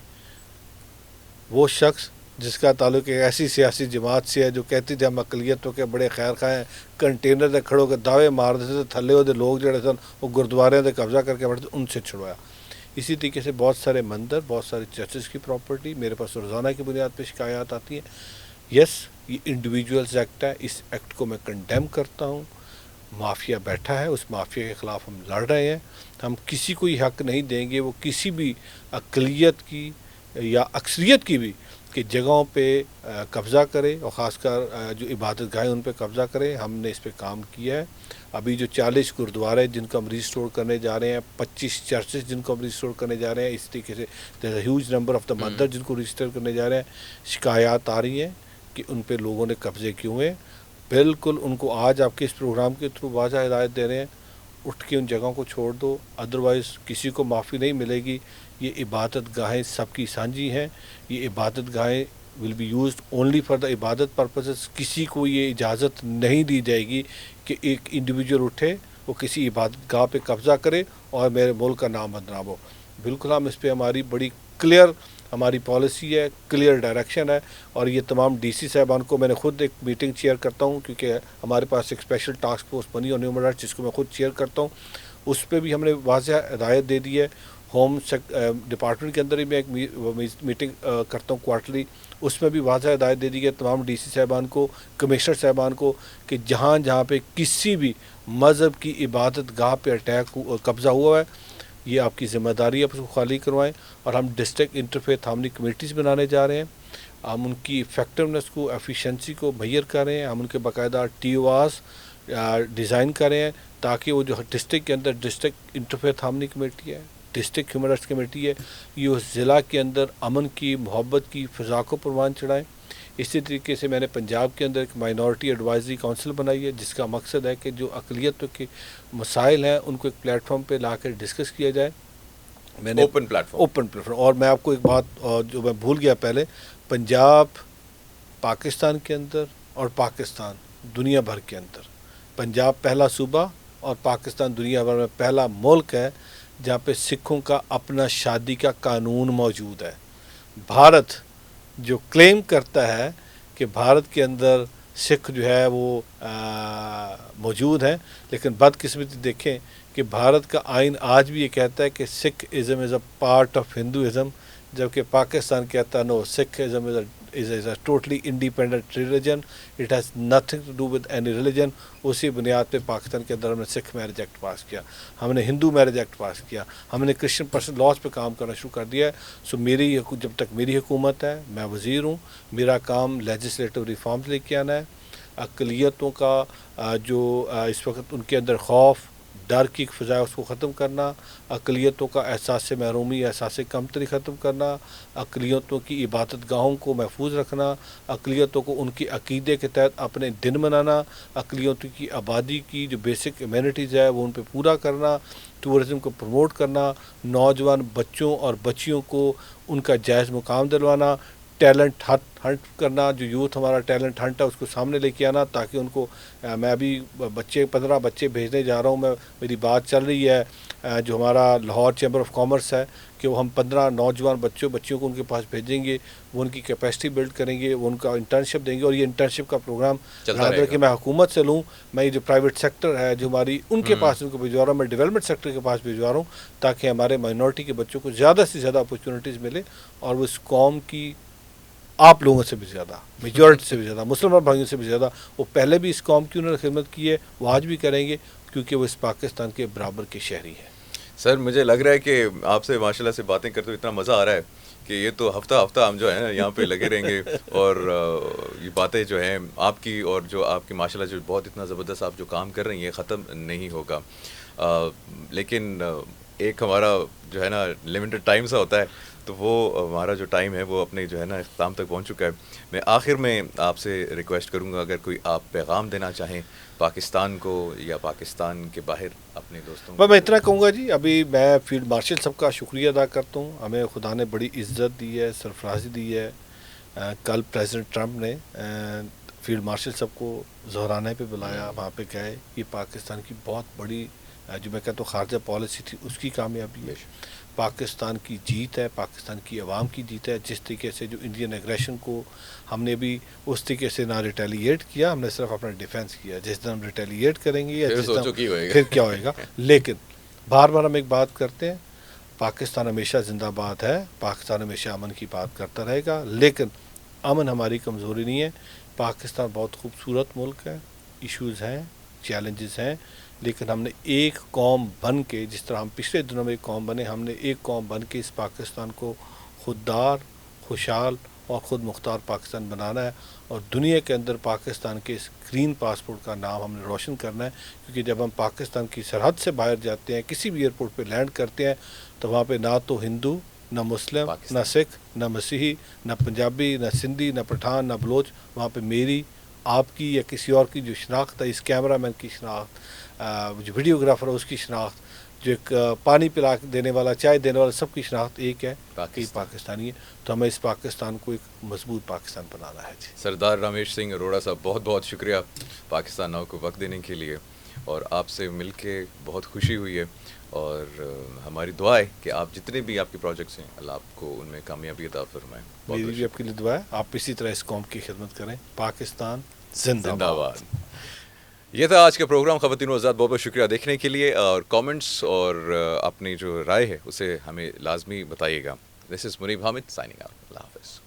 وہ شخص جس کا تعلق ایک ایسی سیاسی جماعت سے ہے جو کہتی تھی ہم اقلیتوں کے بڑے خیر خواہ ہیں, کنٹینر سے کھڑو کے دعوے مار دیتے تھے, تھلے ہوتے لوگ جڑے سن وہ گرودوارے سے قبضہ کر کے بیٹھتے, ان سے چھڑوایا. اسی طریقے سے بہت سارے مندر, بہت سارے چرچز کی پراپرٹی میرے پاس روزانہ کی بنیاد پہ شکایات آتی ہیں. یس, یہ انڈیویجولز ایکٹ ہے, اس ایکٹ کو میں کنڈیم کرتا ہوں. مافیا بیٹھا ہے, اس مافیا کے خلاف ہم لڑ رہے ہیں. ہم کسی کو یہ حق نہیں دیں گے وہ کسی بھی اقلیت کی یا اکثریت کی بھی کہ جگہوں پہ قبضہ کرے, اور خاص کر جو عبادت گاہیں ان پہ قبضہ کرے. ہم نے اس پہ کام کیا ہے. ابھی جو 40 گرودوارے جن کو ہم ریسٹور کرنے جا رہے ہیں, 25 چرچز جن کو ہم ریسٹور کرنے جا رہے ہیں, اس طریقے سے there a huge number of the mandir جن کو ریسٹور کرنے جا رہے ہیں. شکایات آ رہی ہیں کہ ان پہ لوگوں نے قبضے کیے ہوئے. بالکل ان کو آج آپ کے اس پروگرام کے تھرو واضح ہدایت دے رہے ہیں, اٹھ کے ان جگہوں کو چھوڑ دو, ادروائز کسی کو معافی نہیں ملے گی. یہ عبادت گاہیں سب کی سانجھی ہیں. یہ عبادت گاہیں will be used only for the عبادت پرپزز. کسی کو یہ اجازت نہیں دی جائے گی کہ ایک انڈیویجول اٹھے, وہ کسی عبادت گاہ پہ قبضہ کرے اور میرے ملک کا نام بدنام ہو. بالکل ہم اس پہ ہماری بڑی کلیئر ہماری پالیسی ہے, کلیئر ڈائریکشن ہے. اور یہ تمام ڈی سی صاحبان کو میں نے خود ایک میٹنگ چیئر کرتا ہوں, کیونکہ ہمارے پاس ایک اسپیشل ٹاسک فورس بنی اور ہیومن رائٹس جس کو میں خود چیئر کرتا ہوں. اس پہ بھی ہم نے واضح ہدایت دے دی ہے. ہوم ڈپارٹمنٹ کے اندر ہی میں ایک میٹنگ کرتا ہوں کوارٹرلی, اس میں بھی واضح ہدایت دے دی ہے تمام ڈی سی صاحبان کو, کمشنر صاحبان کو, کہ جہاں جہاں پہ کسی بھی مذہب کی عبادت گاہ پہ اٹیک قبضہ ہوا ہے, یہ آپ کی ذمہ داری ہے, آپ اس کو خالی کروائیں. اور ہم ڈسٹرکٹ انٹرفیتھ ہارمنی کمیٹیز بنانے جا رہے ہیں. ہم ان کی افیکٹونیس کو, ایفیشنسی کو مہیا کر رہے ہیں. ہم ان کے باقاعدہ ٹی او آرز ڈیزائن کر رہے ہیں تاکہ وہ جو ڈسٹرکٹ کے اندر ڈسٹرکٹ انٹرفیتھ ہارمنی کمیٹی ہے, ڈسٹرکٹ ہیومن رائٹس کمیٹی ہے, یہ اس ضلع کے اندر امن کی, محبت کی فضا کو پروان چڑھائیں. اسی طریقے سے میں نے پنجاب کے اندر ایک مائنورٹی ایڈوائزری کونسل بنائی ہے جس کا مقصد ہے کہ جو اقلیتوں کے مسائل ہیں ان کو ایک پلیٹ فارم پہ لا کر ڈسکس کیا جائے. میں نے اوپن پلیٹ فارم. اور میں آپ کو ایک بات جو میں بھول گیا پہلے, پنجاب پاکستان کے اندر اور پاکستان دنیا بھر کے اندر, پنجاب پہلا صوبہ اور پاکستان دنیا بھر میں پہلا ملک ہے جہاں پہ سکھوں کا اپنا شادی کا قانون موجود ہے. بھارت جو کلیم کرتا ہے کہ بھارت کے اندر سکھ جو ہے وہ موجود ہیں, لیکن بدقسمتی دیکھیں کہ بھارت کا آئین آج بھی یہ کہتا ہے کہ Sikhism is a part of Hinduism, جبکہ پاکستان کہتا ہے no, Sikhism is a totally independent religion, it has nothing to do with any religion. اسی بنیاد پہ پاکستان کے اندر ہم نے سکھ میرج ایکٹ پاس کیا, ہم نے ہندو میرج ایکٹ پاس کیا, ہم نے کرسچن پرسن لاز پہ کام کرنا شروع کر دیا ہے. سو میری جب تک میری حکومت ہے, میں وزیر ہوں, میرا کام لیجسلیٹو ریفارمز لے کے آنا ہے. اقلیتوں کا جو اس وقت ان کے اندر خوف, ڈر کی ایک فضا ہے اس کو ختم کرنا، اقلیتوں کا احساس محرومی، احساس کمتری ختم کرنا، اقلیتوں کی عبادت گاہوں کو محفوظ رکھنا، اقلیتوں کو ان کی عقیدے کے تحت اپنے دن منانا، اقلیتوں کی آبادی کی جو بیسک ایمینٹیز ہے وہ ان پہ پورا کرنا، ٹورزم کو پروموٹ کرنا، نوجوان بچوں اور بچیوں کو ان کا جائز مقام دلوانا، ٹیلنٹ ہنٹ کرنا، جو یوتھ ہمارا ٹیلنٹ ہنٹ ہے اس کو سامنے لے کے آنا تاکہ ان کو میں ابھی 15 بچے بھیجنے جا رہا ہوں، میری بات چل رہی ہے جو ہمارا لاہور چیمبر آف کامرس ہے کہ وہ ہم 15 نوجوان بچیوں کو ان کے پاس بھیجیں گے، وہ ان کی کیپیسٹی بلڈ کریں گے، وہ ان کا انٹرنشپ دیں گے، اور یہ انٹرنشپ کا پروگرام رادر کہ میں حکومت سے لوں، میں یہ جو پرائیویٹ سیکٹر ہے جو ہماری ان کے پاس ان کو بھجوا رہا ہوں، میں ڈیولپمنٹ سیکٹر کے پاس بھجوا رہا ہوں تاکہ ہمارے مائنورٹی کے بچوں کو زیادہ سے زیادہ اپرچونیٹیز ملے اور وہ اس قوم کی آپ لوگوں سے بھی زیادہ، میجورٹی سے بھی زیادہ، مسلمان بھائیوں سے بھی زیادہ، وہ پہلے بھی اس قوم کی انہوں نے خدمت کی ہے، وہ آج بھی کریں گے کیونکہ وہ اس پاکستان کے برابر کے شہری ہیں۔ سر مجھے لگ رہا ہے کہ آپ سے ماشاء اللہ سے باتیں کرتے ہوئے اتنا مزہ آ رہا ہے کہ یہ تو ہفتہ ہم جو ہے نا یہاں پہ لگے رہیں گے اور یہ باتیں جو ہیں آپ کی اور جو آپ کی ماشاء اللہ جو بہت اتنا زبردست آپ جو کام کر رہی ہیں ختم نہیں ہوگا، لیکن ایک ہمارا جو ہے نا لمیٹڈ ٹائم سا ہوتا ہے، تو وہ ہمارا جو ٹائم ہے وہ اپنے جو ہے نا اختتام تک پہنچ چکا ہے۔ میں آخر میں آپ سے ریکویسٹ کروں گا اگر کوئی آپ پیغام دینا چاہیں پاکستان کو یا پاکستان کے باہر اپنے دوستوں کو۔ میں اتنا کہوں گا جی، ابھی میں فیلڈ مارشل صاحب کا شکریہ ادا کرتا ہوں، ہمیں خدا نے بڑی عزت دی ہے، سرفرازی دی ہے۔ کل پریزیڈنٹ ٹرمپ نے فیلڈ مارشل صاحب کو زہرانے پہ بلایا، وہاں پہ گئے، یہ پاکستان کی بہت بڑی جو میں کہتا ہوں خارجہ پالیسی تھی اس کی کامیابی ہے، پاکستان کی جیت ہے، پاکستان کی عوام کی جیت ہے۔ جس طریقے سے جو انڈین ایگریشن کو ہم نے بھی اس طریقے سے نہ ریٹیلیٹ کیا، ہم نے صرف اپنا ڈیفینس کیا، جس دن ہم ریٹیلیٹ کریں گے یا جس دن پھر کیا ہوئے گا، لیکن بار بار ہم ایک بات کرتے ہیں، پاکستان ہمیشہ زندہ باد ہے، پاکستان ہمیشہ امن کی بات کرتا رہے گا، لیکن امن ہماری کمزوری نہیں ہے، پاکستان بہت خوبصورت ملک ہے، ایشوز ہیں، چیلنجز ہیں، لیکن ہم نے ایک قوم بن کے، جس طرح ہم پچھلے دنوں میں ایک قوم بنے، ہم نے ایک قوم بن کے اس پاکستان کو خوددار، خوشحال اور خود مختار پاکستان بنانا ہے، اور دنیا کے اندر پاکستان کے اس گرین پاسپورٹ کا نام ہم نے روشن کرنا ہے، کیونکہ جب ہم پاکستان کی سرحد سے باہر جاتے ہیں، کسی بھی ایئرپورٹ پہ لینڈ کرتے ہیں، تو وہاں پہ نہ تو ہندو، نہ مسلم، نہ سکھ، نہ مسیحی، نہ پنجابی، نہ سندھی، نہ پٹھان، نہ بلوچ، وہاں پہ میری، آپ کی یا کسی اور کی جو شناخت ہے، اس کیمرہ مین کی شناخت، جو ویڈیوگرافر ہے اس کی شناخت، جو ایک پانی پلا دینے والا، چائے دینے والا، سب کی شناخت ایک ہے کہ پاکستانی ہے، تو ہمیں اس پاکستان کو ایک مضبوط پاکستان بنانا ہے۔ جی سردار رامیش سنگھ اروڑا صاحب بہت بہت شکریہ پاکستان ناؤ کو وقت دینے کے لیے، اور آپ سے مل کے بہت خوشی ہوئی ہے، اور ہماری دعا ہے کہ آپ جتنے بھی آپ کے پروجیکٹس ہیں اللہ آپ کو ان میں کامیابی عطا فرمائیں۔ میری بھی آپ کے لیے دعا ہے، آپ اسی طرح اس قوم کی خدمت کریں۔ پاکستان زندہ باد۔ یہ تھا آج کا پروگرام، خواتین و حضرات بہت بہت شکریہ دیکھنے کے لیے، اور کامنٹس اور اپنی جو رائے ہے اسے ہمیں لازمی بتائیے گا۔ دس از منیب حامد سائننگ آؤٹ، اللہ حافظ۔